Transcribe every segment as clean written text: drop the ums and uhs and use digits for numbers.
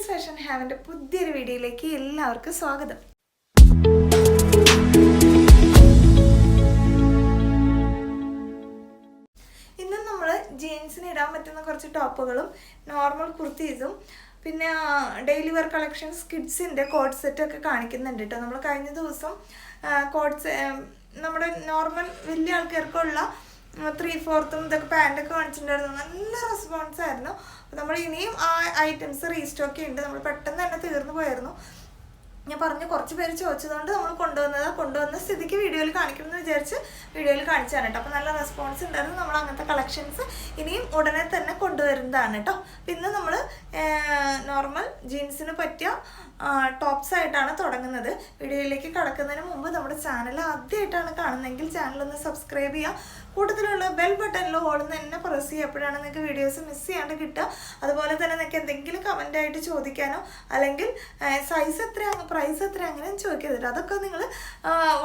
Fashion ഹാവിൻ്റെ പുതിയൊരു വീഡിയോയിലേക്ക് എല്ലാവർക്കും സ്വാഗതം. ഇന്ന് നമ്മൾ ജീൻസിന് ഇടാൻ പറ്റുന്ന കുറച്ച് ടോപ്പുകളും നോർമൽ കുർത്തീസും പിന്നെ ഡെയിലി വെയർ കളക്ഷൻസ് കിഡ്സിൻ്റെ കോട്ട് സെറ്റൊക്കെ കാണിക്കുന്നുണ്ട് കേട്ടോ. നമ്മൾ കഴിഞ്ഞ ദിവസം നമ്മുടെ നോർമൽ വലിയ ആൾക്കാർക്കുള്ള 3/4 ഇതൊക്കെ പാൻറ്റൊക്കെ കാണിച്ചിട്ടുണ്ടായിരുന്നു. നല്ല റെസ്പോൺസ് ആയിരുന്നു. അപ്പോൾ നമ്മൾ ഇനിയും ആ ഐറ്റംസ് റീസ്റ്റോക്ക് ചെയ്യുന്നുണ്ട്. നമ്മൾ പെട്ടെന്ന് തന്നെ തീർന്നു പോയായിരുന്നു. ഞാൻ പറഞ്ഞു കുറച്ച് പേര് ചോദിച്ചതുകൊണ്ട് നമ്മൾ കൊണ്ടുവന്ന സ്ഥിതിക്ക് വീഡിയോയിൽ കാണിക്കണമെന്ന് വിചാരിച്ച് വീഡിയോയിൽ കാണിച്ചാണ് കേട്ടോ. അപ്പോൾ നല്ല റെസ്പോൺസ് ഉണ്ടായിരുന്നു. നമ്മൾ അങ്ങനത്തെ കളക്ഷൻസ് ഇനിയും ഉടനെ തന്നെ കൊണ്ടുവരുന്നതാണ് കേട്ടോ. അപ്പോൾ ഇന്ന് നമ്മൾ നോർമൽ ജീൻസിന് പറ്റിയ ടോപ്സ് ആയിട്ടാണ് തുടങ്ങുന്നത്. വീഡിയോയിലേക്ക് കടക്കുന്നതിന് മുമ്പ് നമ്മുടെ ചാനൽ ആദ്യമായിട്ടാണ് കാണുന്നതെങ്കിൽ ചാനലൊന്ന് സബ്സ്ക്രൈബ് ചെയ്യുക. കൂട്ടത്തിലുള്ള ബെൽ ബട്ടണിൽ ഓൾ തന്നെ പ്രസ് ചെയ്യുമ്പോഴാണ് നിങ്ങൾക്ക് വീഡിയോസ് മിസ് ചെയ്യാണ്ട് കിട്ടുക. അതുപോലെ തന്നെ നിങ്ങൾക്ക് എന്തെങ്കിലും കമൻ്റായിട്ട് ചോദിക്കാനോ അല്ലെങ്കിൽ സൈസ് എത്രയാണ് പ്രൈസ് എത്ര അങ്ങനെ ചോദിക്കരുത്. അതൊക്കെ നിങ്ങൾ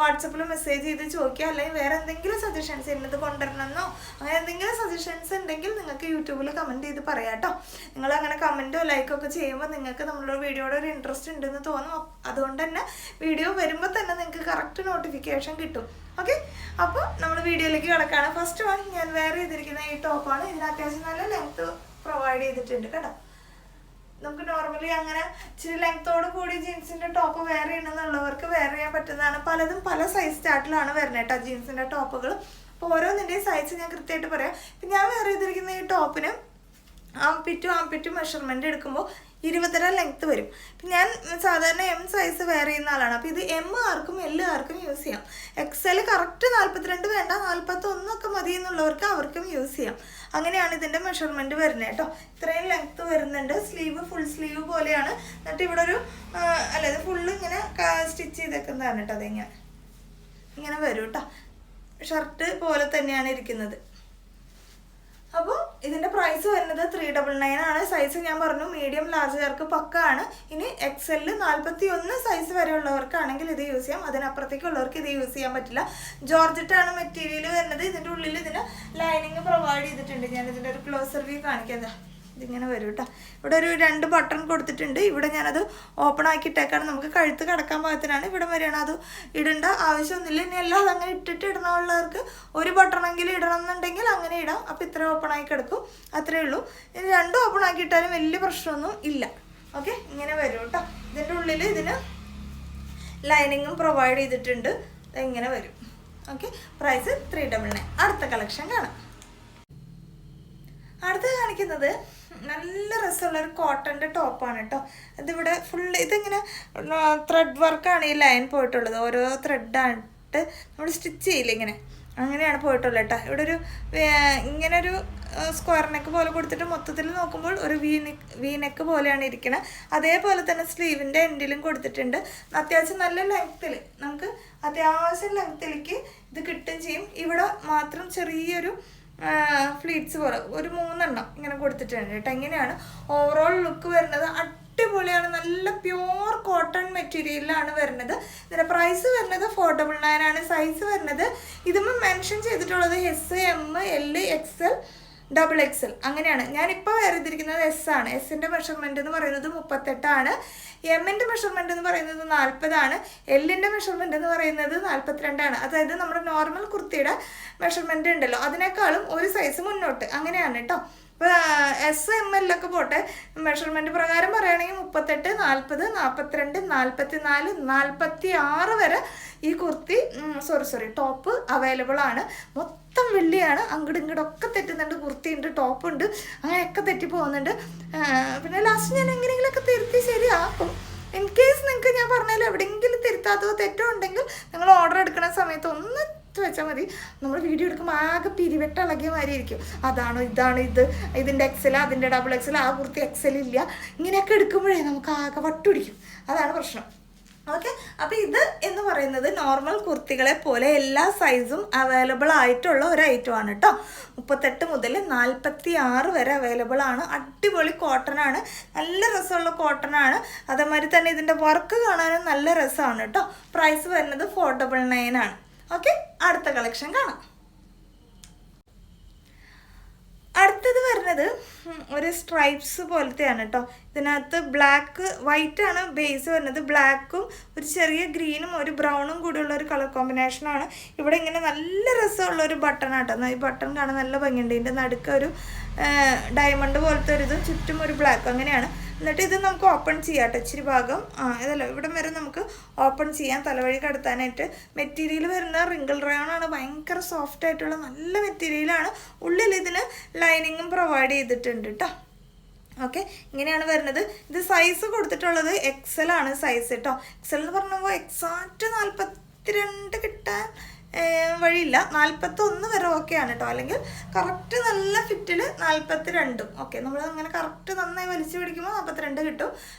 വാട്സപ്പിൽ മെസ്സേജ് ചെയ്ത് ചോദിക്കുക. അല്ലെങ്കിൽ വേറെ എന്തെങ്കിലും സജഷൻസ് ഇന്നത് കൊണ്ടുവരണമെന്നോ അങ്ങനെ എന്തെങ്കിലും സജഷൻസ് ഉണ്ടെങ്കിൽ നിങ്ങൾക്ക് യൂട്യൂബിൽ കമൻറ്റ് ചെയ്ത് പറയാം കേട്ടോ. നിങ്ങൾ അങ്ങനെ കമൻറ്റോ ലൈക്കോ ഒക്കെ ചെയ്യുമ്പോൾ നിങ്ങൾക്ക് നമ്മളുടെ വീഡിയോയുടെ ഒരു ഇൻട്രസ്റ്റ് ഉണ്ടെന്ന് തോന്നും. അതുകൊണ്ട് തന്നെ വീഡിയോ വരുമ്പോൾ തന്നെ നിങ്ങൾക്ക് കറക്റ്റ് നോട്ടിഫിക്കേഷൻ കിട്ടും. ഓക്കെ, അപ്പോൾ നമ്മൾ വീഡിയോയിലേക്ക് കിടക്കുകയാണ്. ഫസ്റ്റ് വൺ ഞാൻ വെയർ ചെയ്തിരിക്കുന്ന ഈ ടോപ്പാണ്. ഇതിന് അത്യാവശ്യം നല്ല ലെങ്ത്ത് പ്രൊവൈഡ് ചെയ്തിട്ടുണ്ട് കേട്ടോ. നമുക്ക് നോർമലി അങ്ങനെ ഇച്ചിരി ലെങ്ത്തോട് കൂടി ജീൻസിൻ്റെ ടോപ്പ് വെയർ ചെയ്യണമെന്നുള്ളവർക്ക് വെയർ ചെയ്യാൻ പറ്റുന്നതാണ്. പലതും പല സൈസ് ചാർട്ടിലാണ് വരുന്നത് കേട്ടോ ജീൻസിൻ്റെ ടോപ്പുകൾ. അപ്പോൾ ഓരോന്നിൻ്റെയും സൈസ് ഞാൻ കൃത്യമായിട്ട് പറയാം. ഇപ്പം ഞാൻ വെയർ ചെയ്തിരിക്കുന്ന ഈ ടോപ്പിന് ആംപിറ്റും മെഷർമെൻറ്റ് എടുക്കുമ്പോൾ 20 ലെങ്ത്ത് വരും. ഇപ്പം ഞാൻ സാധാരണ എം സൈസ് വെയർ ചെയ്യുന്ന ആളാണ്. അപ്പോൾ ഇത് എം ആർക്കും എൽ ആർക്കും യൂസ് ചെയ്യാം. എക്സൽ കറക്റ്റ് 42 വേണ്ട 41 ഒക്കെ മതി എന്നുള്ളവർക്ക് അവർക്കും യൂസ് ചെയ്യാം. അങ്ങനെയാണ് ഇതിൻ്റെ മെഷർമെൻറ്റ് വരുന്നത് കേട്ടോ. ഇത്രയും ലെങ്ത്ത് വരുന്നുണ്ട്. ഫുൾ സ്ലീവ് പോലെയാണ്. എന്നിട്ട് ഇവിടെ ഒരു ഇത് ഫുള്ള് ഇങ്ങനെ സ്റ്റിച്ച് ചെയ്തേക്കുന്നതാണ് കേട്ടോ. ഇങ്ങനെ വരും കേട്ടോ. ഷർട്ട് പോലെ തന്നെയാണ് ഇരിക്കുന്നത്. അപ്പോൾ ഇതിൻ്റെ പ്രൈസ് വരുന്നത് 399 ആണ്. സൈസ് ഞാൻ പറഞ്ഞു മീഡിയം ലാർജുകാർക്ക് പക്കാണ്. ഇനി എക്സെല്ല് 41 സൈസ് വരെ ഉള്ളവർക്കാണെങ്കിൽ ഇത് യൂസ് ചെയ്യാം. അതിനപ്പുറത്തേക്കുള്ളവർക്ക് ഇത് യൂസ് ചെയ്യാൻ പറ്റില്ല. ജോർജറ്റാണ് മെറ്റീരിയൽ വരുന്നത്. ഇതിൻ്റെ ഉള്ളിൽ ഇതിന് ലൈനിങ് പ്രൊവൈഡ് ചെയ്തിട്ടുണ്ട്. ഞാൻ ഇതിൻ്റെ ഒരു ക്ലോസർ വ്യൂ കാണിക്കാം. ഇതിങ്ങനെ വരും കേട്ടോ. ഇവിടെ ഒരു 2 ബട്ടൺ കൊടുത്തിട്ടുണ്ട്. ഇവിടെ ഞാനത് ഓപ്പൺ ആക്കിയിട്ടേക്കാണ്. നമുക്ക് കഴുത്ത് കിടക്കാൻ പാകത്തിനാണ്. ഇവിടെ വരെയാണ്. അത് ഇടേണ്ട ആവശ്യമൊന്നുമില്ല. ഇനി അല്ലാതെ അങ്ങനെ ഇട്ടിട്ട് ഇടണമുള്ളവർക്ക് ഒരു ബട്ടണെങ്കിലും ഇടണം എന്നുണ്ടെങ്കിൽ അങ്ങനെ ഇടാം. അപ്പോൾ ഇത്ര ഓപ്പൺ ആക്കി കിടക്കും. അത്രയേ ഉള്ളൂ. ഇനി 2 ഓപ്പൺ ആക്കിയിട്ടാലും വലിയ പ്രശ്നമൊന്നും ഇല്ല. ഓക്കെ, ഇങ്ങനെ വരും കേട്ടോ. ഇതിൻ്റെ ഉള്ളിൽ ഇതിന് ലൈനിങ്ങും പ്രൊവൈഡ് ചെയ്തിട്ടുണ്ട്. ഇങ്ങനെ വരും. Okay, price 399. അടുത്ത കളക്ഷൻ കാണാം. അടുത്ത് കാണിക്കുന്നത് നല്ല രസമുള്ളൊരു കോട്ടൻ്റെ ടോപ്പാണ് കേട്ടോ. ഇതിവിടെ ഫുള്ള് ഇതിങ്ങനെ ത്രെഡ് വർക്കാണ് ഈ ലൈൻ പോയിട്ടുള്ളത്. ഓരോ ത്രെഡായിട്ട് നമ്മൾ സ്റ്റിച്ച് ചെയ്യില്ല ഇങ്ങനെ, അങ്ങനെയാണ് പോയിട്ടുള്ളത് കേട്ടോ. ഇവിടെ ഒരു ഇങ്ങനെ ഒരു സ്ക്വയർ നെക്ക് പോലെ കൊടുത്തിട്ട് മൊത്തത്തിൽ നോക്കുമ്പോൾ ഒരു വി നെക്ക് പോലെയാണ് ഇരിക്കുന്നത്. അതേപോലെ തന്നെ സ്ലീവിൻ്റെ എൻഡിലും കൊടുത്തിട്ടുണ്ട്. അത്യാവശ്യം നല്ല ലെങ്ത്തിൽ നമുക്ക് അത്യാവശ്യം ലെങ്ത്തിലേക്ക് ഇത് കിട്ടുകയും ചെയ്യും. ഇവിടെ മാത്രം ചെറിയൊരു ഫ്ലീറ്റ്സ് പോലെ ഒരു 3 എണ്ണം ഇങ്ങനെ കൊടുത്തിട്ടുണ്ട് കേട്ടോ. ഇങ്ങനെയാണ് ഓവറോൾ ലുക്ക് വരുന്നത്. അടിപൊളിയാണ്. നല്ല പ്യൂർ കോട്ടൺ മെറ്റീരിയലിലാണ് വരുന്നത്. ഇതിൻ്റെ പ്രൈസ് വരുന്നത് 499 ആണ്. സൈസ് വരുന്നത് ഇതുമ്പോൾ മെൻഷൻ ചെയ്തിട്ടുള്ളത് S, M, L, XL, XXL അങ്ങനെയാണ്. ഞാനിപ്പോൾ വെയർ ചെയ്തിരിക്കുന്നത് എസ് ആണ്. എസിൻ്റെ മെഷർമെൻറ്റ് എന്ന് പറയുന്നത് 38 ആണ്. എമ്മിൻ്റെ മെഷർമെൻറ്റ് എന്ന് പറയുന്നത് 40 ആണ്. എല്ലിൻ്റെ മെഷർമെൻറ്റ് എന്ന് പറയുന്നത് 42 ആണ്. അതായത് നമ്മുടെ നോർമൽ കുർത്തിയുടെ മെഷർമെൻറ്റ് ഉണ്ടല്ലോ അതിനേക്കാളും ഒരു സൈസ് മുന്നോട്ട് അങ്ങനെയാണ് കേട്ടോ. ഇപ്പോൾ എസ്, എം, എല്ലൊക്കെ പോട്ടെ. മെഷർമെൻറ്റ് പ്രകാരം പറയുകയാണെങ്കിൽ 38, 40, 42, 44, 46 വരെ ഈ കുർത്തി ടോപ്പ് അവൈലബിൾ ആണ്. മൊത്തം വെള്ളിയാണ്. അങ്ങോട്ടും ഇങ്ങോട്ടൊക്കെ തെറ്റുന്നുണ്ട്. കുർത്തിയുണ്ട്, ടോപ്പുണ്ട്, അങ്ങനെയൊക്കെ തെറ്റി പോകുന്നുണ്ട്. പിന്നെ ലാസ്റ്റ് ഞാൻ എങ്ങനെയെങ്കിലുമൊക്കെ തിരുത്തി ശരിയാക്കും. ഇൻ കേസ് നിങ്ങൾക്ക് ഞാൻ പറഞ്ഞാലും എവിടെയെങ്കിലും തിരുത്താത്തോ തെറ്റോ ഉണ്ടെങ്കിൽ നിങ്ങൾ ഓർഡർ എടുക്കുന്ന സമയത്ത് ഒന്ന് വെച്ചാൽ മതി. നമ്മൾ വീഡിയോ എടുക്കുമ്പോൾ ആകെ പിരിവെട്ടിളകിയ മാതിരി ഇരിക്കും. അതാണോ ഇതാണ് ഇതിൻ്റെ XL, അതിൻ്റെ XXL, ആ കുർത്തി XL ഇല്ല, ഇങ്ങനെയൊക്കെ എടുക്കുമ്പോഴേ നമുക്ക് ആകെ വട്ടുപിടിക്കും. അതാണ് പ്രശ്നം. ഓക്കെ, അപ്പോൾ ഇത് എന്ന് പറയുന്നത് നോർമൽ കുർത്തികളെ പോലെ എല്ലാ സൈസും അവൈലബിൾ ആയിട്ടുള്ള ഒരു ഐറ്റമാണ് കേട്ടോ. 38 മുതൽ 46 വരെ അവൈലബിൾ ആണ്. അടിപൊളി കോട്ടൺ ആണ്. നല്ല രസമുള്ള കോട്ടൺ ആണ്. അതേമാതിരി തന്നെ ഇതിൻ്റെ വർക്ക് കാണാനും നല്ല രസമാണ് കേട്ടോ. പ്രൈസ് വരുന്നത് 499 ആണ്. ഓക്കെ, അടുത്ത കളക്ഷൻ കാണാം. അടുത്തത് വരുന്നത് ഒരു സ്ട്രൈപ്സ് പോലത്തെയാണ് കേട്ടോ. ഇതിനകത്ത് ബ്ലാക്ക് വൈറ്റ് ആണ് ബേസ് വരുന്നത്, ബ്ലാക്കും ഒരു ചെറിയ ഗ്രീനും ഒരു ബ്രൗണും കൂടിയുള്ള ഒരു കളർ കോമ്പിനേഷനാണ്. ഇവിടെ ഇങ്ങനെ നല്ല രസമുള്ള ഒരു ബട്ടൺ ആട്ടോ. ഈ ബട്ടൺ കാണാൻ നല്ല ഭംഗിയുണ്ട്. ഇതിൻ്റെ നടുക്ക് ഒരു ഡയമണ്ട് പോലത്തെ ഒരു ഇതും ചുറ്റും ഒരു ബ്ലാക്ക് അങ്ങനെയാണ്. എന്നിട്ട് ഇത് നമുക്ക് ഓപ്പൺ ചെയ്യാം കേട്ടോ. ഇച്ചിരി ഭാഗം ഇതല്ല ഇവിടം വരെ നമുക്ക് ഓപ്പൺ ചെയ്യാം തലവഴി കടത്താനായിട്ട്. മെറ്റീരിയൽ വരുന്ന റിങ്കിൾ റയോൺ ആണ്, ഭയങ്കര സോഫ്റ്റ് ആയിട്ടുള്ള നല്ല മെറ്റീരിയലാണ്. ഉള്ളിൽ ഇതിന് ലൈനിങ്ങും പ്രൊവൈഡ് ചെയ്തിട്ടുണ്ട് കേട്ടോ. ഓക്കെ, ഇങ്ങനെയാണ് വരുന്നത്. ഇത് സൈസ് കൊടുത്തിട്ടുള്ളത് XL ആണ് സൈസ് കേട്ടോ. XL എന്ന് പറഞ്ഞപ്പോൾ എക്സാക്റ്റ് 42 കിട്ടാൻ വഴിയില്ല. 41 വരെ ഓക്കെയാണ് കേട്ടോ. അല്ലെങ്കിൽ കറക്റ്റ് നല്ല ഫിറ്റിൽ 42. ഓക്കെ, നമ്മൾ അങ്ങനെ കറക്റ്റ് നന്നായി വലിച്ചു പിടിക്കുമ്പോൾ 42 കിട്ടും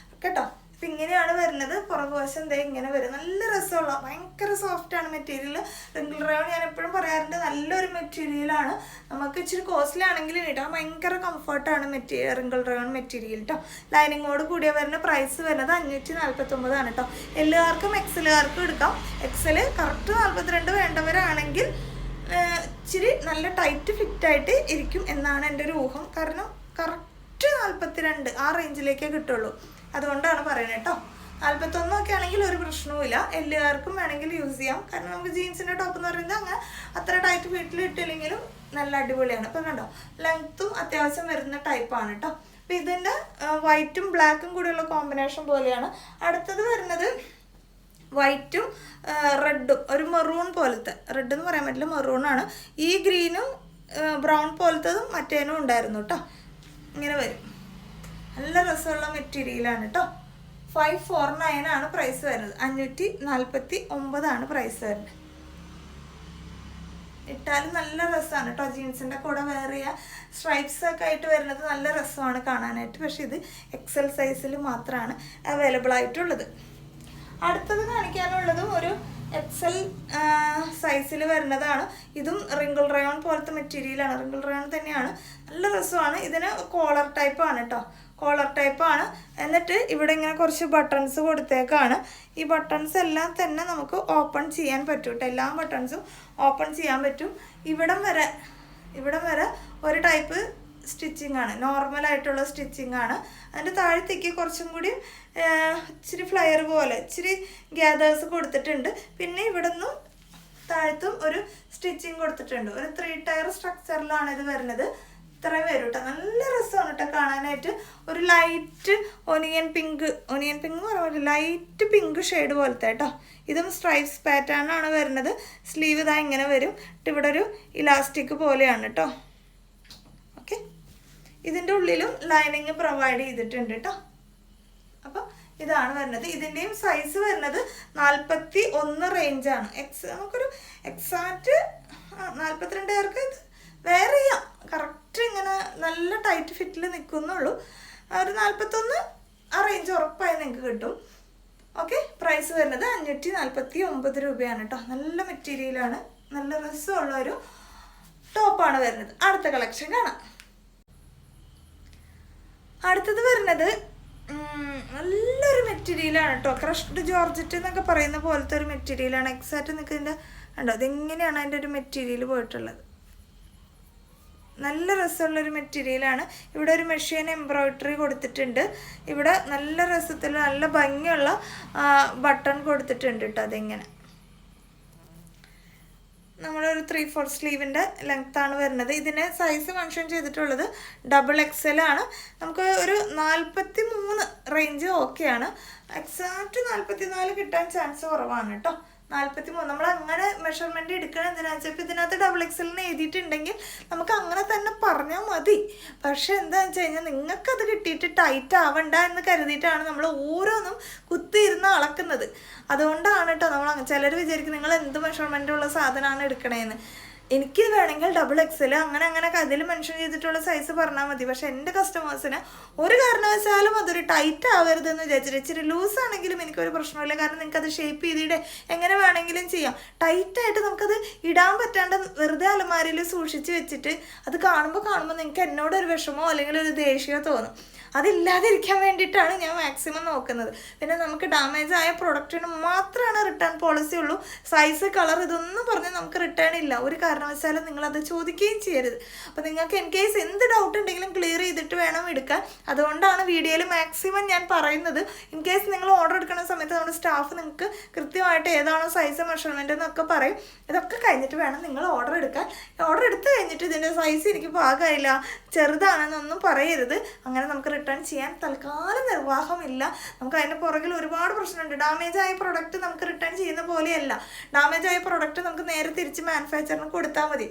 കേട്ടോ. അപ്പം ഇങ്ങനെയാണ് വരുന്നത്. പുറകുവശം ദേ ഇങ്ങനെ വരും. നല്ല രസമുള്ള ഭയങ്കര സോഫ്റ്റാണ് മെറ്റീരിയൽ. റിങ്കിൾ റയോൺ ഞാൻ എപ്പോഴും പറയാറുണ്ട് നല്ലൊരു മെറ്റീരിയലാണ്. നമുക്ക് ഇച്ചിരി കോസ്റ്റ്ലി ആണെങ്കിലും ഇടാൻ ഭയങ്കര കംഫർട്ടാണ് റിങ്കിൾ റയോൺ മെറ്റീരിയൽ കേട്ടോ. ലൈനിങ്ങോട് കൂടിയ വരുന്ന പ്രൈസ് വരുന്നത് 549 ആണ് കേട്ടോ. എല്ലുകാർക്കും എക്സലുകാർക്കും എടുക്കാം. XL കറക്റ്റ് 42 വേണ്ടവരാണെങ്കിൽ ഇച്ചിരി നല്ല ടൈറ്റ് ഫിറ്റായിട്ട് ഇരിക്കും എന്നാണ് എൻ്റെ ഒരു ഊഹം. കാരണം കറക്റ്റ് 42 ആ റേഞ്ചിലേക്കേ കിട്ടുള്ളൂ. അതുകൊണ്ടാണ് പറയുന്നത് കേട്ടോ. 41 ഒക്കെ ആണെങ്കിൽ ഒരു പ്രശ്നവുമില്ല. എല്ലുകാർക്കും വേണമെങ്കിൽ യൂസ് ചെയ്യാം. കാരണം നമുക്ക് ജീൻസിൻ്റെ ടോപ്പ് എന്ന് പറയുന്നത് അങ്ങനെ അത്ര ടൈറ്റ് ഫിറ്റിൽ ഇട്ടില്ലെങ്കിലും നല്ല അടിപൊളിയാണ്. ഇപ്പം കണ്ടോ, ലെങ്ത്തും അത്യാവശ്യം വരുന്ന ടൈപ്പാണ് കേട്ടോ. അപ്പം ഇതിൻ്റെ വൈറ്റും ബ്ലാക്കും കൂടിയുള്ള കോമ്പിനേഷൻ പോലെയാണ്. അടുത്തത് വരുന്നത് വൈറ്റും റെഡും ഒരു മെറൂൺ പോലത്തെ, റെഡ് എന്ന് പറയാൻ പറ്റില്ല, മെറൂണാണ്. ഈ ഗ്രീനും ബ്രൗൺ പോലത്തതും മറ്റേനും ഉണ്ടായിരുന്നു കേട്ടോ. ഇങ്ങനെ വരും. നല്ല രസമുള്ള മെറ്റീരിയലാണ് കേട്ടോ. 549 ആണ് പ്രൈസ് വരുന്നത്. 549 ആണ് പ്രൈസ് വരുന്നത്. ഇട്ടാലും നല്ല രസമാണ് കേട്ടോ. ജീൻസിൻ്റെ കൂടെ വേറെ സ്ട്രൈപ്സ് ഒക്കെ ആയിട്ട് വരുന്നത് നല്ല രസമാണ് കാണാനായിട്ട്. പക്ഷെ ഇത് XL സൈസിൽ മാത്രമാണ് അവൈലബിൾ ആയിട്ടുള്ളത്. അടുത്തത് കാണിക്കാനുള്ളതും ഒരു XL സൈസിൽ വരുന്നതാണ്. ഇതും റിങ്കിൾ റയോൺ പോലത്തെ മെറ്റീരിയലാണ്. റിങ്കിൾ റയോൺ തന്നെയാണ്. നല്ല രസമാണ്. ഇതിന് കോളർ ടൈപ്പാണ് കേട്ടോ. കോളർ ടൈപ്പാണ്. എന്നിട്ട് ഇവിടെ ഇങ്ങനെ കുറച്ച് ബട്ടൺസ് കൊടുത്തേക്കാണ്. ഈ ബട്ടൺസ് എല്ലാം തന്നെ നമുക്ക് ഓപ്പൺ ചെയ്യാൻ പറ്റും കേട്ടോ. എല്ലാ ബട്ടൺസും ഓപ്പൺ ചെയ്യാൻ പറ്റും. ഇവിടം വരെ ഒരു ടൈപ്പ് സ്റ്റിച്ചിങ് ആണ്, നോർമലായിട്ടുള്ള സ്റ്റിച്ചിങ് ആണ്. അതിൻ്റെ താഴത്തേക്ക് കുറച്ചും കൂടി ഇച്ചിരി ഫ്ലയർ പോലെ ഇച്ചിരി ഗ്യാദേഴ്സ് കൊടുത്തിട്ടുണ്ട്. പിന്നെ ഇവിടെ നിന്നും താഴത്തും ഒരു സ്റ്റിച്ചിങ് കൊടുത്തിട്ടുണ്ട്. ഒരു 3 ടയർ സ്ട്രക്ചറിലാണ് ഇത് വരുന്നത്. ഇത്രയും വരും കേട്ടോ. നല്ല രസമാണ് കേട്ടോ കാണാനായിട്ട്. ഒരു ലൈറ്റ് ഒനിയൻ പിങ്ക് എന്ന് പറയുമ്പോൾ ലൈറ്റ് പിങ്ക് ഷെയ്ഡ് പോലത്തെ കേട്ടോ. ഇതും സ്ട്രൈപ്സ് പാറ്റേൺ ആണ് വരുന്നത്. സ്ലീവ് ഇതാ ഇങ്ങനെ വരും. ഇവിടെ ഒരു ഇലാസ്റ്റിക് പോലെയാണ് കേട്ടോ. ഓക്കെ, ഇതിൻ്റെ ഉള്ളിലും ലൈനിങ് പ്രൊവൈഡ് ചെയ്തിട്ടുണ്ട് കേട്ടോ. അപ്പോൾ ഇതാണ് വരുന്നത്. ഇതിൻ്റെയും സൈസ് വരുന്നത് 41 റേഞ്ചാണ്. നമുക്കൊരു എക്സാക്റ്റ് 42 പേർക്ക് ഇത് വെയർ ചെയ്യാം. കറക്റ്റ് ഇങ്ങനെ നല്ല ടൈറ്റ് ഫിറ്റിൽ നിൽക്കുന്നുള്ളൂ. ഒരു 41 ആ റേഞ്ച് ഉറപ്പായി നിങ്ങൾക്ക് കിട്ടും. ഓക്കെ, പ്രൈസ് വരുന്നത് 549 രൂപയാണ് കേട്ടോ. നല്ല മെറ്റീരിയലാണ്. നല്ല രസമുള്ള ഒരു ടോപ്പാണ് വരുന്നത്. അടുത്ത കളക്ഷൻ കാണാം. അടുത്തത് വരുന്നത് നല്ലൊരു മെറ്റീരിയലാണ് കേട്ടോ. ക്രഷ്ഡ് ജോർജറ്റ് എന്നൊക്കെ പറയുന്ന പോലത്തെ ഒരു മെറ്റീരിയലാണ്. എക്സാക്റ്റ് നിൽക്കുന്നതിൻ്റെ ഉണ്ടോ, അതെങ്ങനെയാണ് അതിൻ്റെ ഒരു മെറ്റീരിയൽ പോയിട്ടുള്ളത്. നല്ല രസമുള്ളൊരു മെറ്റീരിയലാണ്. ഇവിടെ ഒരു മെഷീൻ എംബ്രോയിഡറി കൊടുത്തിട്ടുണ്ട്. ഇവിടെ നല്ല രസത്തിൽ നല്ല ഭംഗിയുള്ള ബട്ടൺ കൊടുത്തിട്ടുണ്ട് കേട്ടോ. അതിങ്ങനെ നമ്മളൊരു 3/4 സ്ലീവിൻ്റെ ലെങ്ത്താണ് വരുന്നത്. ഇതിന് സൈസ് മെൻഷൻ ചെയ്തിട്ടുള്ളത് XXL ആണ്. നമുക്ക് ഒരു 43 റേഞ്ച് ഓക്കെയാണ്. എക്സാക്റ്റ് 44 കിട്ടാൻ ചാൻസ് കുറവാണ് കേട്ടോ. 43 നമ്മൾ അങ്ങനെ മെഷർമെൻറ്റ് എടുക്കണം. എന്തിനാണെന്ന് വെച്ചാൽ ഇപ്പോൾ ഇതിനകത്ത് XXL എഴുതിയിട്ടുണ്ടെങ്കിൽ നമുക്ക് അങ്ങനെ തന്നെ പറഞ്ഞാൽ മതി. പക്ഷെ എന്താണെന്ന് വെച്ച് കഴിഞ്ഞാൽ നിങ്ങൾക്കത് കിട്ടിയിട്ട് ടൈറ്റ് ആവണ്ട എന്ന് കരുതിയിട്ടാണ് നമ്മൾ ഓരോന്നും കുത്തിയിരുന്ന് അളക്കുന്നത്. അതുകൊണ്ടാണ് കേട്ടോ നമ്മൾ ചിലർ വിചാരിക്കും നിങ്ങൾ എന്ത് മെഷർമെൻറ്റുള്ള സാധനമാണ് എടുക്കണേന്ന്. എനിക്ക് വേണമെങ്കിൽ XXL അങ്ങനെ അതിൽ മെൻഷൻ ചെയ്തിട്ടുള്ള സൈസ് പറഞ്ഞാൽ മതി. പക്ഷെ എൻ്റെ കസ്റ്റമേഴ്സിന് ഒരു കാരണവശാലും അതൊരു ടൈറ്റ് ആവരുതെന്ന് വിചാരിച്ചിട്ട് ഇച്ചിരി ലൂസ് ആണെങ്കിലും എനിക്കൊരു പ്രശ്നമില്ല. കാരണം നിങ്ങൾക്കത് ഷേപ്പ് ചെയ്തിട്ട് എങ്ങനെ വേണമെങ്കിലും ചെയ്യാം. ടൈറ്റായിട്ട് നമുക്കത് ഇടാൻ പറ്റാണ്ട് വെറുതെ അലമാരയിൽ സൂക്ഷിച്ച് വെച്ചിട്ട് അത് കാണുമ്പോൾ നിങ്ങൾക്ക് എന്നോടൊരു വിഷമോ അല്ലെങ്കിൽ ഒരു ദേഷ്യമോ തോന്നും. അതില്ലാതിരിക്കാൻ വേണ്ടിയിട്ടാണ് ഞാൻ മാക്സിമം നോക്കുന്നത്. പിന്നെ നമുക്ക് ഡാമേജ് ആയ പ്രൊഡക്റ്റിന് മാത്രമാണ് റിട്ടേൺ പോളിസി ഉള്ളൂ. സൈസ്, കളർ ഇതൊന്നും പറഞ്ഞ് നമുക്ക് റിട്ടേൺ ഇല്ല. ഒരു കാരണവശാലും നിങ്ങളത് ചോദിക്കുകയും ചെയ്യരുത്. അപ്പോൾ നിങ്ങൾക്ക് ഇൻ കേസ് എന്ത് ഡൗട്ട് ഉണ്ടെങ്കിലും ക്ലിയർ ചെയ്തിട്ട് വേണം എടുക്കാൻ. അതുകൊണ്ടാണ് വീഡിയോയിൽ മാക്സിമം ഞാൻ പറയുന്നത്. ഇൻ കേസ് നിങ്ങൾ ഓർഡർ എടുക്കുന്ന സമയത്ത് നമ്മുടെ സ്റ്റാഫ് നിങ്ങൾക്ക് കൃത്യമായിട്ട് ഏതാണോ സൈസ്, മെഷർമെൻറ്റ് എന്നൊക്കെ പറയും. ഇതൊക്കെ കഴിഞ്ഞിട്ട് വേണം നിങ്ങൾ ഓർഡർ എടുക്കാൻ. ഓർഡർ എടുത്ത് കഴിഞ്ഞിട്ട് ഇതിൻ്റെ സൈസ് എനിക്ക് പാകമായില്ല, ചെറുതാണെന്നൊന്നും പറയരുത്. അങ്ങനെ നമുക്ക് റിട്ടേൺ ചെയ്യാൻ തൽക്കാലം നിർവാഹമില്ല. നമുക്ക് അതിൻ്റെ പുറകിൽ ഒരുപാട് പ്രശ്നമുണ്ട്. ഡാമേജ് ആയ പ്രൊഡക്റ്റ് നമുക്ക് റിട്ടേൺ ചെയ്യുന്ന പോലെയല്ല. ഡാമേജ് ആയ പ്രൊഡക്റ്റ് നമുക്ക് നേരെ തിരിച്ച് മാനുഫാക്ചറിന് കൊടുത്താൽ മതി.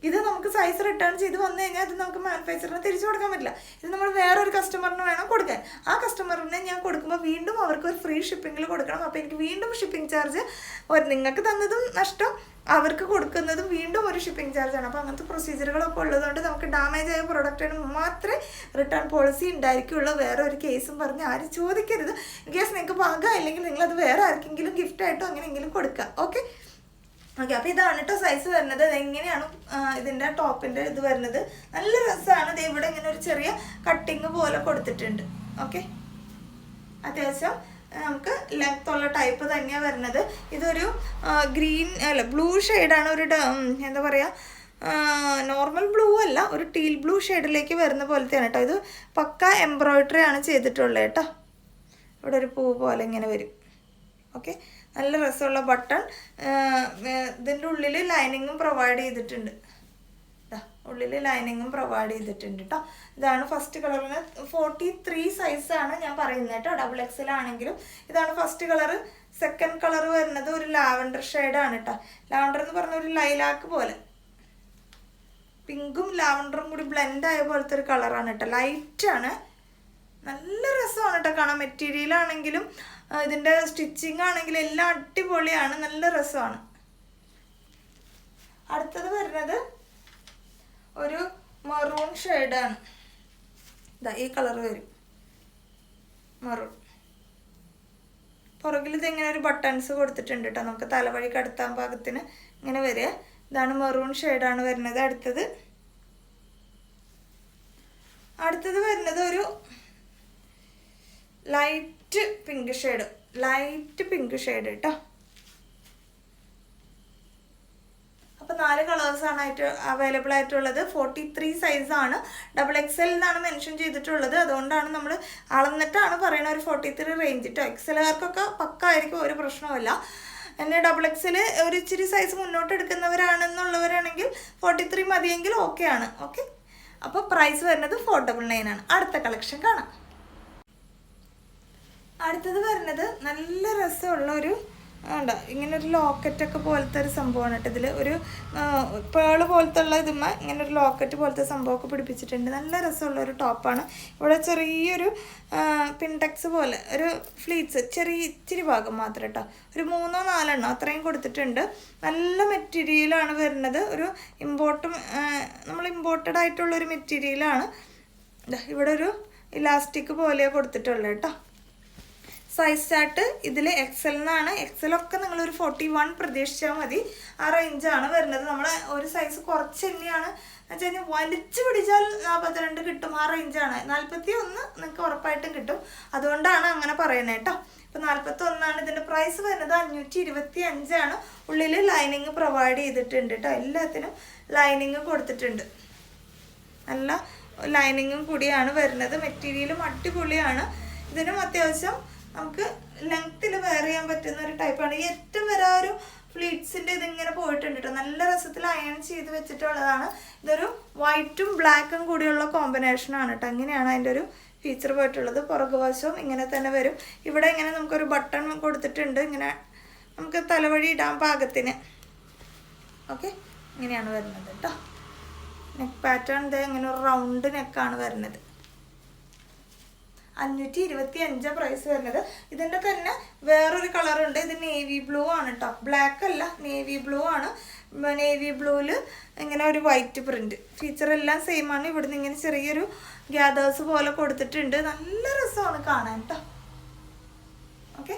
ഇത് നമുക്ക് സൈസ് റിട്ടേൺ ചെയ്ത് വന്നു കഴിഞ്ഞാൽ അത് നമുക്ക് മാനുഫാക്ചറിന് തിരിച്ചു കൊടുക്കാൻ പറ്റില്ല. ഇത് നമ്മൾ വേറൊരു കസ്റ്റമറിന് വേണം കൊടുക്കാൻ. ആ കസ്റ്റമറിനെ ഞാൻ കൊടുക്കുമ്പോൾ വീണ്ടും അവർക്ക് ഒരു ഫ്രീ ഷിപ്പിങ്ങിൽ കൊടുക്കണം. അപ്പോൾ എനിക്ക് വീണ്ടും ഷിപ്പിംഗ് ചാർജ്, നിങ്ങൾക്ക് തന്നതും നഷ്ടം, അവർക്ക് കൊടുക്കുന്നതും വീണ്ടും ഒരു ഷിപ്പിംഗ് ചാർജാണ്. അപ്പോൾ അങ്ങനത്തെ പ്രൊസീജിയറുകളൊക്കെ ഉള്ളതുകൊണ്ട് നമുക്ക് ഡാമേജ് ആയ പ്രൊഡക്റ്റിന് മാത്രമേ റിട്ടേൺ പോളിസി ഉണ്ടായിരിക്കുള്ളൂ. വേറെ ഒരു കേസും പറഞ്ഞ് ആരും ചോദിക്കരുത്. ഇൻ കേസ് നിങ്ങൾക്ക് പാകമില്ലെങ്കിൽ നിങ്ങളത് വേറെ ആർക്കെങ്കിലും ഗിഫ്റ്റായിട്ടോ അങ്ങനെയെങ്കിലും കൊടുക്കുക. ഓക്കെ. അപ്പോൾ ഇതാണ് കേട്ടോ സൈസ് വരുന്നത്. എങ്ങനെയാണ് ഇതിൻ്റെ ടോപ്പിൻ്റെ ഇത് വരുന്നത്. നല്ല രസമാണ്. ഇത് ഇവിടെ ഇങ്ങനെ ഒരു ചെറിയ കട്ടിങ് പോലെ കൊടുത്തിട്ടുണ്ട്. ഓക്കെ. അത്യാവശ്യം നമുക്ക് ലെങ്ത് ഉള്ള ടൈപ്പ് തന്നെയാണ് വരുന്നത്. ഇതൊരു ഗ്രീൻ അല്ല ബ്ലൂ ഷെയ്ഡാണ്. ഒരു എന്താ പറയുക, നോർമൽ ബ്ലൂ അല്ല, ഒരു ടീൽ ബ്ലൂ ഷെയ്ഡിലേക്ക് വരുന്ന പോലത്തെയാണ് കേട്ടോ. ഇത് പക്ക എംബ്രോയ്ഡറി ആണ് ചെയ്തിട്ടുള്ളത് കേട്ടോ. ഇവിടെ ഒരു പൂ പോലെ ഇങ്ങനെ വരും. ഓക്കെ. നല്ല രസമുള്ള ബട്ടൺ. ഇതിൻ്റെ ഉള്ളിൽ ലൈനിങ്ങും പ്രൊവൈഡ് ചെയ്തിട്ടുണ്ട്. ഉള്ളിൽ ലൈനിങ്ങും പ്രൊവൈഡ് ചെയ്തിട്ടുണ്ട് കേട്ടോ. ഇതാണ് ഫസ്റ്റ് കളറിന് 43 സൈസാണ് ഞാൻ പറയുന്നത് കേട്ടോ. XXL ആണെങ്കിലും ഇതാണ് ഫസ്റ്റ് കളറ്. സെക്കൻഡ് കളർ വരുന്നത് ഒരു ലാവൻഡർ ഷെയ്ഡാണ് കേട്ടോ. ലാവൻഡർ എന്ന് പറഞ്ഞ ഒരു ലൈലാക്ക് പോലെ, പിങ്കും ലാവൻഡറും കൂടി ബ്ലെൻഡ് ആയ പോലത്തെ ഒരു കളറാണ് കേട്ടോ. ലൈറ്റാണ്. നല്ല രസമാണ് കേട്ടോ കാണാൻ. മെറ്റീരിയലാണെങ്കിലും ഇതിൻ്റെ സ്റ്റിച്ചിങ് ആണെങ്കിലും എല്ലാം അടിപൊളിയാണ്. നല്ല രസമാണ്. അടുത്തത് വരുന്നത് ഒരു മെറൂൺ ഷെയ്ഡാണ്. ഈ കളർ വരും മെറൂൺ. പുറകിൽ ഇതിങ്ങനെ ഒരു ബട്ടൺസ് കൊടുത്തിട്ടുണ്ട് കേട്ടോ. നമുക്ക് തലവഴി കടത്താൻ പാകത്തിന് ഇങ്ങനെ വരിക. ഇതാണ് മെറൂൺ ഷെയ്ഡാണ് വരുന്നത്. അടുത്തത് വരുന്നത് ഒരു ലൈറ്റ് പിങ്ക് ഷെയ്ഡ് കേട്ടോ. അപ്പോൾ 4 കളേഴ്സാണ് അവൈലബിൾ ആയിട്ടുള്ളത്. 43 സൈസാണ്. XXL എന്നാണ് മെൻഷൻ ചെയ്തിട്ടുള്ളത്. അതുകൊണ്ടാണ് നമ്മൾ അളന്നിട്ടാണ് പറയുന്നത് ഒരു 43 റേഞ്ച് കേട്ടോ. XLകാർക്കൊക്കെ പക്കായിരിക്കും, ഒരു പ്രശ്നവുമില്ല. എന്നെ XXL ഒരു ഇച്ചിരി സൈസ് മുന്നോട്ട് എടുക്കുന്നവരാണെന്നുള്ളവരാണെങ്കിൽ 43 മതിയെങ്കിൽ ഓക്കെയാണ്. ഓക്കെ. അപ്പോൾ പ്രൈസ് വരുന്നത് 499 ആണ്. അടുത്ത കളക്ഷൻ കാണാം. അടുത്തത് വരുന്നത് നല്ല രസമുള്ള ഒരു ഇങ്ങനെ ഒരു ലോക്കറ്റൊക്കെ പോലത്തെ ഒരു സംഭവമാണ് കേട്ടോ. ഇതിൽ ഒരു പേള് പോലത്തെ ഉള്ള ഇതുമ്മ ഇങ്ങനെ ഒരു ലോക്കറ്റ് പോലത്തെ സംഭവമൊക്കെ പിടിപ്പിച്ചിട്ടുണ്ട്. നല്ല രസമുള്ള ഒരു ടോപ്പാണ്. ഇവിടെ ചെറിയൊരു പിൻടെക്സ് പോലെ ഒരു ഫ്ലീറ്റ്സ് ഇച്ചിരി ഭാഗം മാത്രം കേട്ടോ. ഒരു 3-4 അത്രയും കൊടുത്തിട്ടുണ്ട്. നല്ല മെറ്റീരിയലാണ് വരുന്നത്. ഒരു നമ്മൾ ഇമ്പോർട്ടഡ് ആയിട്ടുള്ളൊരു മെറ്റീരിയലാണ്. ഇവിടെ ഒരു ഇലാസ്റ്റിക് പോലെ കൊടുത്തിട്ടുള്ളത് കേട്ടോ. സൈസ് ചാർട്ട് ഇതിൽ XL എന്നാണ്. XL ഒക്കെ നിങ്ങളൊരു 41 പ്രതീക്ഷിച്ചാൽ മതി. ആ റേഞ്ചാണ് വരുന്നത്. നമ്മൾ ഒരു സൈസ് കുറച്ച് തന്നെയാണ് എന്ന് വെച്ച് കഴിഞ്ഞാൽ വലിച്ചു പിടിച്ചാൽ 42 കിട്ടും. ആ റേഞ്ചാണ്. 41 നിങ്ങൾക്ക് ഉറപ്പായിട്ടും കിട്ടും. അതുകൊണ്ടാണ് അങ്ങനെ പറയുന്നത് കേട്ടോ. ഇപ്പോൾ 41 ഇതിൻ്റെ പ്രൈസ് വരുന്നത് 525 ഉള്ളിൽ ലൈനിങ് പ്രൊവൈഡ് ചെയ്തിട്ടുണ്ട് കേട്ടോ. എല്ലാത്തിനും ലൈനിങ് കൊടുത്തിട്ടുണ്ട്. നല്ല ലൈനിങ്ങും കൂടിയാണ് വരുന്നത്. മെറ്റീരിയലും അടിപൊളിയാണ്. ഇതിനും അത്യാവശ്യം നമുക്ക് ലെങ്ത്തിൽ വെയർ ചെയ്യാൻ പറ്റുന്ന ഒരു ടൈപ്പാണ്. ഏറ്റവും വരെ ഒരു ഫ്ലീറ്റ്സിൻ്റെ ഇതിങ്ങനെ പോയിട്ടുണ്ട് കേട്ടോ. നല്ല രസത്തിൽ അയൺ ചെയ്ത് വെച്ചിട്ടുള്ളതാണ്. ഇതൊരു വൈറ്റും ബ്ലാക്കും കൂടിയുള്ള കോമ്പിനേഷനാണ് കേട്ടോ. അങ്ങനെയാണ് അതിൻ്റെ ഒരു ഫീച്ചർ പോയിട്ടുള്ളത്. പുറകുവശവും ഇങ്ങനെ തന്നെ വരും. ഇവിടെ ഇങ്ങനെ നമുക്കൊരു ബട്ടൺ കൊടുത്തിട്ടുണ്ട്. ഇങ്ങനെ നമുക്ക് തലവഴി ഇടാൻ പാകത്തിന്. ഓക്കെ. ഇങ്ങനെയാണ് വരുന്നത് കേട്ടോ. നെക്ക് പാറ്റേൺ ഇങ്ങനെ ഒരു റൗണ്ട് നെക്കാണ് വരുന്നത്. 525 പ്രൈസ് വരുന്നത്. ഇതിൻ്റെ തന്നെ വേറൊരു കളറുണ്ട്. ഇത് നേവി ബ്ലൂ ആണ് കേട്ടോ. ബ്ലാക്ക് അല്ല, നേവി ബ്ലൂ ആണ്. നേവി ബ്ലൂവിൽ ഇങ്ങനെ ഒരു വൈറ്റ് പ്രിൻറ്റ്. ഫീച്ചറെല്ലാം സെയിം ആണ്. ഇവിടുന്ന് ഇങ്ങനെ ചെറിയൊരു ഗ്യാദേഴ്സ് പോലെ കൊടുത്തിട്ടുണ്ട്. നല്ല രസമാണ് കാണാൻ കേട്ടോ. ഓക്കെ.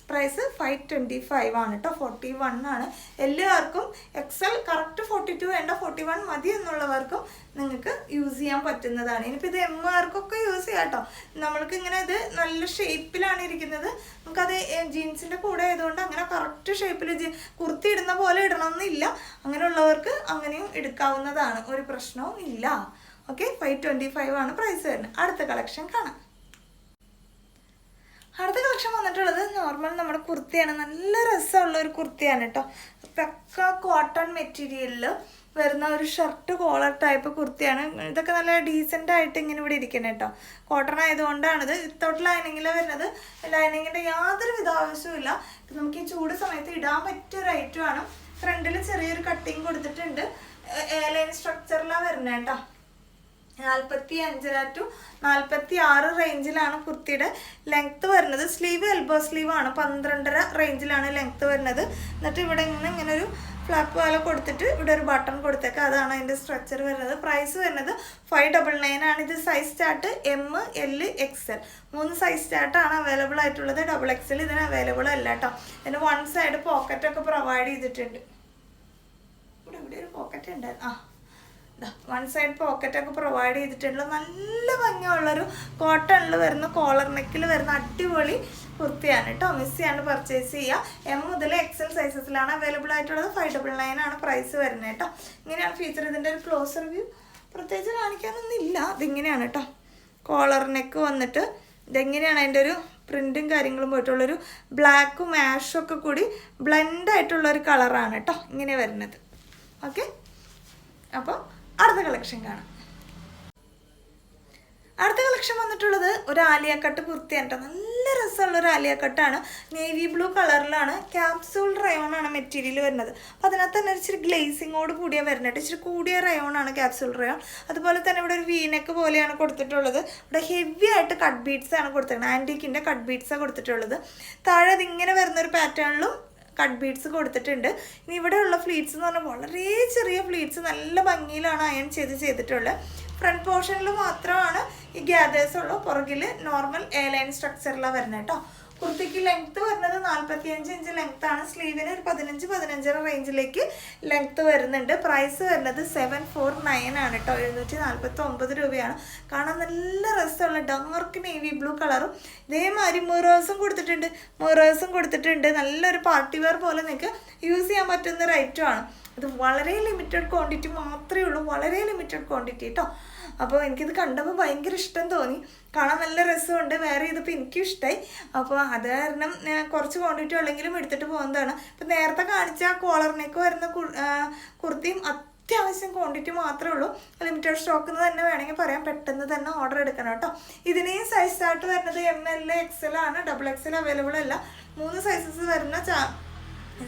പ്രൈസ് 525 ആണ് കേട്ടോ. 41 ആണ് എല്ലാവർക്കും. എക്സൽ കറക്റ്റ് 42 വേണ്ട, 41 മതി എന്നുള്ളവർക്കും നിങ്ങൾക്ക് യൂസ് ചെയ്യാൻ പറ്റുന്നതാണ്. ഇനിയിപ്പോൾ ഇത് എം ആർക്കൊക്കെ യൂസ് ചെയ്യാം കേട്ടോ. നമ്മൾക്ക് ഇങ്ങനെ ഇത് നല്ല ഷേപ്പിലാണ് ഇരിക്കുന്നത്. നമുക്കത് ജീൻസിൻ്റെ കൂടെ ആയതുകൊണ്ട് അങ്ങനെ കറക്റ്റ് ഷേപ്പിൽ കുർത്തി ഇടുന്ന പോലെ ഇടണമെന്നില്ല. അങ്ങനെയുള്ളവർക്ക് അങ്ങനെയും എടുക്കാവുന്നതാണ്, ഒരു പ്രശ്നവും ഇല്ല. ഓക്കെ, 525 ആണ് പ്രൈസ് വരുന്നത്. അടുത്ത കളക്ഷൻ കാണാം. അടുത്ത കളക്ഷൻ വന്നിട്ടുള്ളത് നോർമൽ നമ്മുടെ കുർത്തിയാണ്. നല്ല രസമുള്ള ഒരു കുർത്തിയാണ് കേട്ടോ. പക്ക കോട്ടൺ മെറ്റീരിയലിൽ വരുന്ന ഒരു ഷർട്ട് കോളർ ടൈപ്പ് കുർത്തിയാണ്. ഇതൊക്കെ നല്ല ഡീസൻ്റ് ആയിട്ട് ഇങ്ങനെ ഇവിടെ ഇരിക്കണം കേട്ടോ. കോട്ടൺ ആയതുകൊണ്ടാണിത്. വിത്തൗട്ട് ലൈനിങ്ങിലാണ് വരുന്നത്. ലൈനിങ്ങിൻ്റെ യാതൊരു വിധ ആവശ്യമില്ല. നമുക്ക് ഈ ചൂട് സമയത്ത് ഇടാൻ പറ്റിയ ഒരു ഐറ്റമാണ്. ഫ്രണ്ടിൽ ചെറിയൊരു കട്ടിങ് കൊടുത്തിട്ടുണ്ട്. എയർലൈൻ സ്ട്രക്ചറിലാണ് വരുന്നത് കേട്ടോ. 45 to 46 റേഞ്ചിലാണ് കുർത്തിയുടെ ലെങ്ത്ത് വരുന്നത്. സ്ലീവ് എൽബോ സ്ലീവ് ആണ്. 12.5 റേഞ്ചിലാണ് ലെങ്ത്ത് വരുന്നത്. എന്നിട്ട് ഇവിടെ ഇങ്ങനെ ഒരു ഫ്ലാപ്പ് പോലെ കൊടുത്തിട്ട് ഇവിടെ ഒരു ബട്ടൺ കൊടുത്തേക്ക്. അതാണ് അതിൻ്റെ സ്ട്രക്ചർ വരുന്നത്. പ്രൈസ് വരുന്നത് 599 ആണ്. ഇത് size chart ML XL 3 size ചാർട്ടാണ് അവൈലബിൾ ആയിട്ടുള്ളത്. XXL ഇതിന് അവൈലബിൾ അല്ല കേട്ടോ. ഇതിന് 1 സൈഡ് പോക്കറ്റൊക്കെ പ്രൊവൈഡ് ചെയ്തിട്ടുണ്ട്. ഇവിടെ ഒരു പോക്കറ്റ് ഉണ്ടായിരുന്നു. 1 സൈഡ് പോക്കറ്റൊക്കെ പ്രൊവൈഡ് ചെയ്തിട്ടുള്ള നല്ല ഭംഗിയുള്ളൊരു കോട്ടണിൽ വരുന്ന കോളർ നെക്കിൽ വരുന്ന അടിപൊളി കുർത്തിയാണ് കേട്ടോ. മിസ് ചെയ്യാണ്ട് പർച്ചേസ് ചെയ്യുക. M മുതൽ XL സൈസസിലാണ് അവൈലബിൾ ആയിട്ടുള്ളത്. 599 ആണ് പ്രൈസ് വരുന്നത് കേട്ടോ. ഇങ്ങനെയാണ് ഫീച്ചർ. ഇതിൻ്റെ ഒരു ക്ലോസ് റിവ്യൂ പ്രത്യേകിച്ച് കാണിക്കാനൊന്നുമില്ല. ഇതിങ്ങനെയാണ് കേട്ടോ. കോളർ നെക്ക് വന്നിട്ട് ഇതെങ്ങനെയാണ് അതിൻ്റെ ഒരു പ്രിൻറ്റും കാര്യങ്ങളും പോയിട്ടുള്ളൊരു ബ്ലാക്കും ആഷും ഒക്കെ കൂടി ബ്ലെൻഡായിട്ടുള്ളൊരു കളറാണ് കേട്ടോ ഇങ്ങനെ വരുന്നത്. ഓക്കെ, അപ്പോൾ അടുത്ത കളക്ഷൻ കാണാം. അടുത്ത കളക്ഷൻ വന്നിട്ടുള്ളത് ഒരു ആലിയ കട്ട് കുർത്തിയാണ് കേട്ടോ. നല്ല രസമുള്ള ഒരു ആലിയ കട്ടാണ്. നേവി ബ്ലൂ കളറിലാണ്. ക്യാപ്സൂൾ റയോണാണ് മെറ്റീരിയൽ വരുന്നത്. അപ്പോൾ അതിനകത്ത് തന്നെ ഇച്ചിരി ഗ്ലേസിങ്ങോട് കൂടിയാണ് വരുന്നത്. ഇച്ചിരി കൂടിയ റയോണാണ് ക്യാപ്സൂൾ റയോൺ. അതുപോലെ തന്നെ ഇവിടെ ഒരു വീനെക്ക് പോലെയാണ് കൊടുത്തിട്ടുള്ളത്. ഇവിടെ ഹെവി ആയിട്ട് കട്ട് ബീഡ്സ് ആണ് കൊടുത്തിട്ടുള്ളത്. ആൻറ്റീക്കിൻ്റെ കട്ട് ബീഡ്സാണ് കൊടുത്തിട്ടുള്ളത്. താഴെ അതിങ്ങനെ വരുന്നൊരു പാറ്റേണിലും കട്ട് ബീഡ്സ് കൊടുത്തിട്ടുണ്ട്. ഇനി ഇവിടെയുള്ള ഫ്ലീറ്റ്സ് എന്ന് പറഞ്ഞാൽ വളരെ ചെറിയ ഫ്ലീറ്റ്സ് നല്ല ഭംഗിയിലാണ് അയൺ ചെയ്തിട്ടുള്ളത്. ഫ്രണ്ട് പോർഷനിൽ മാത്രമാണ് ഈ ഗ്യാദേഴ്സ് ഉള്ളൂ. പുറകിൽ നോർമൽ എയർലൈൻ സ്ട്രക്ചറിലാണ് വരുന്നത് കേട്ടോ. കുർത്തിക്ക് ലെങ്ത്ത് വരുന്നത് 45 ഇഞ്ച് ലെങ്ത്താണ്. സ്ലീവിന് ഒരു 15 റേഞ്ചിലേക്ക് ലെങ്ത്ത് വരുന്നുണ്ട്. പ്രൈസ് വരുന്നത് 749 ആണ് കേട്ടോ. 749 രൂപയാണ്. കാണാൻ നല്ല രസമുള്ള ഡാർക്ക് നേവി ബ്ലൂ കളറും ഇതേമാതിരി മിറേഴ്സും കൊടുത്തിട്ടുണ്ട്. നല്ലൊരു പാർട്ടി വെയർ പോലെ നിങ്ങൾക്ക് യൂസ് ചെയ്യാൻ പറ്റുന്ന ഒരു ഐറ്റമാണ്. ഇത് വളരെ ലിമിറ്റഡ് ക്വാണ്ടിറ്റി മാത്രമേ ഉള്ളൂ. വളരെ ലിമിറ്റഡ് ക്വാണ്ടിറ്റി കേട്ടോ. അപ്പോൾ എനിക്കിത് കണ്ടപ്പോൾ ഭയങ്കര ഇഷ്ടം തോന്നി. കാണാൻ നല്ല രസമുണ്ട്. വേറെ ഇതിപ്പോൾ എനിക്കും ഇഷ്ടമായി. അപ്പോൾ അത് കാരണം ഞാൻ കുറച്ച് ക്വാണ്ടിറ്റി ഉള്ളെങ്കിലും എടുത്തിട്ട് പോകുന്നതാണ്. ഇപ്പം നേരത്തെ കാണിച്ച കോളറിനേക്ക് വരുന്ന കുർത്തിയും അത്യാവശ്യം ക്വാണ്ടിറ്റി മാത്രമേ ഉള്ളൂ. ലിമിറ്റഡ് സ്റ്റോക്ക് എന്ന് തന്നെ വേണമെങ്കിൽ പറയാം. പെട്ടെന്ന് തന്നെ ഓർഡർ എടുക്കണം കേട്ടോ. ഇതിനെയും സൈസ് ചാർട്ട് വരുന്നത് ML XL ആണ്. XXL അവൈലബിൾ അല്ല. 3 സൈസസ് വരുന്ന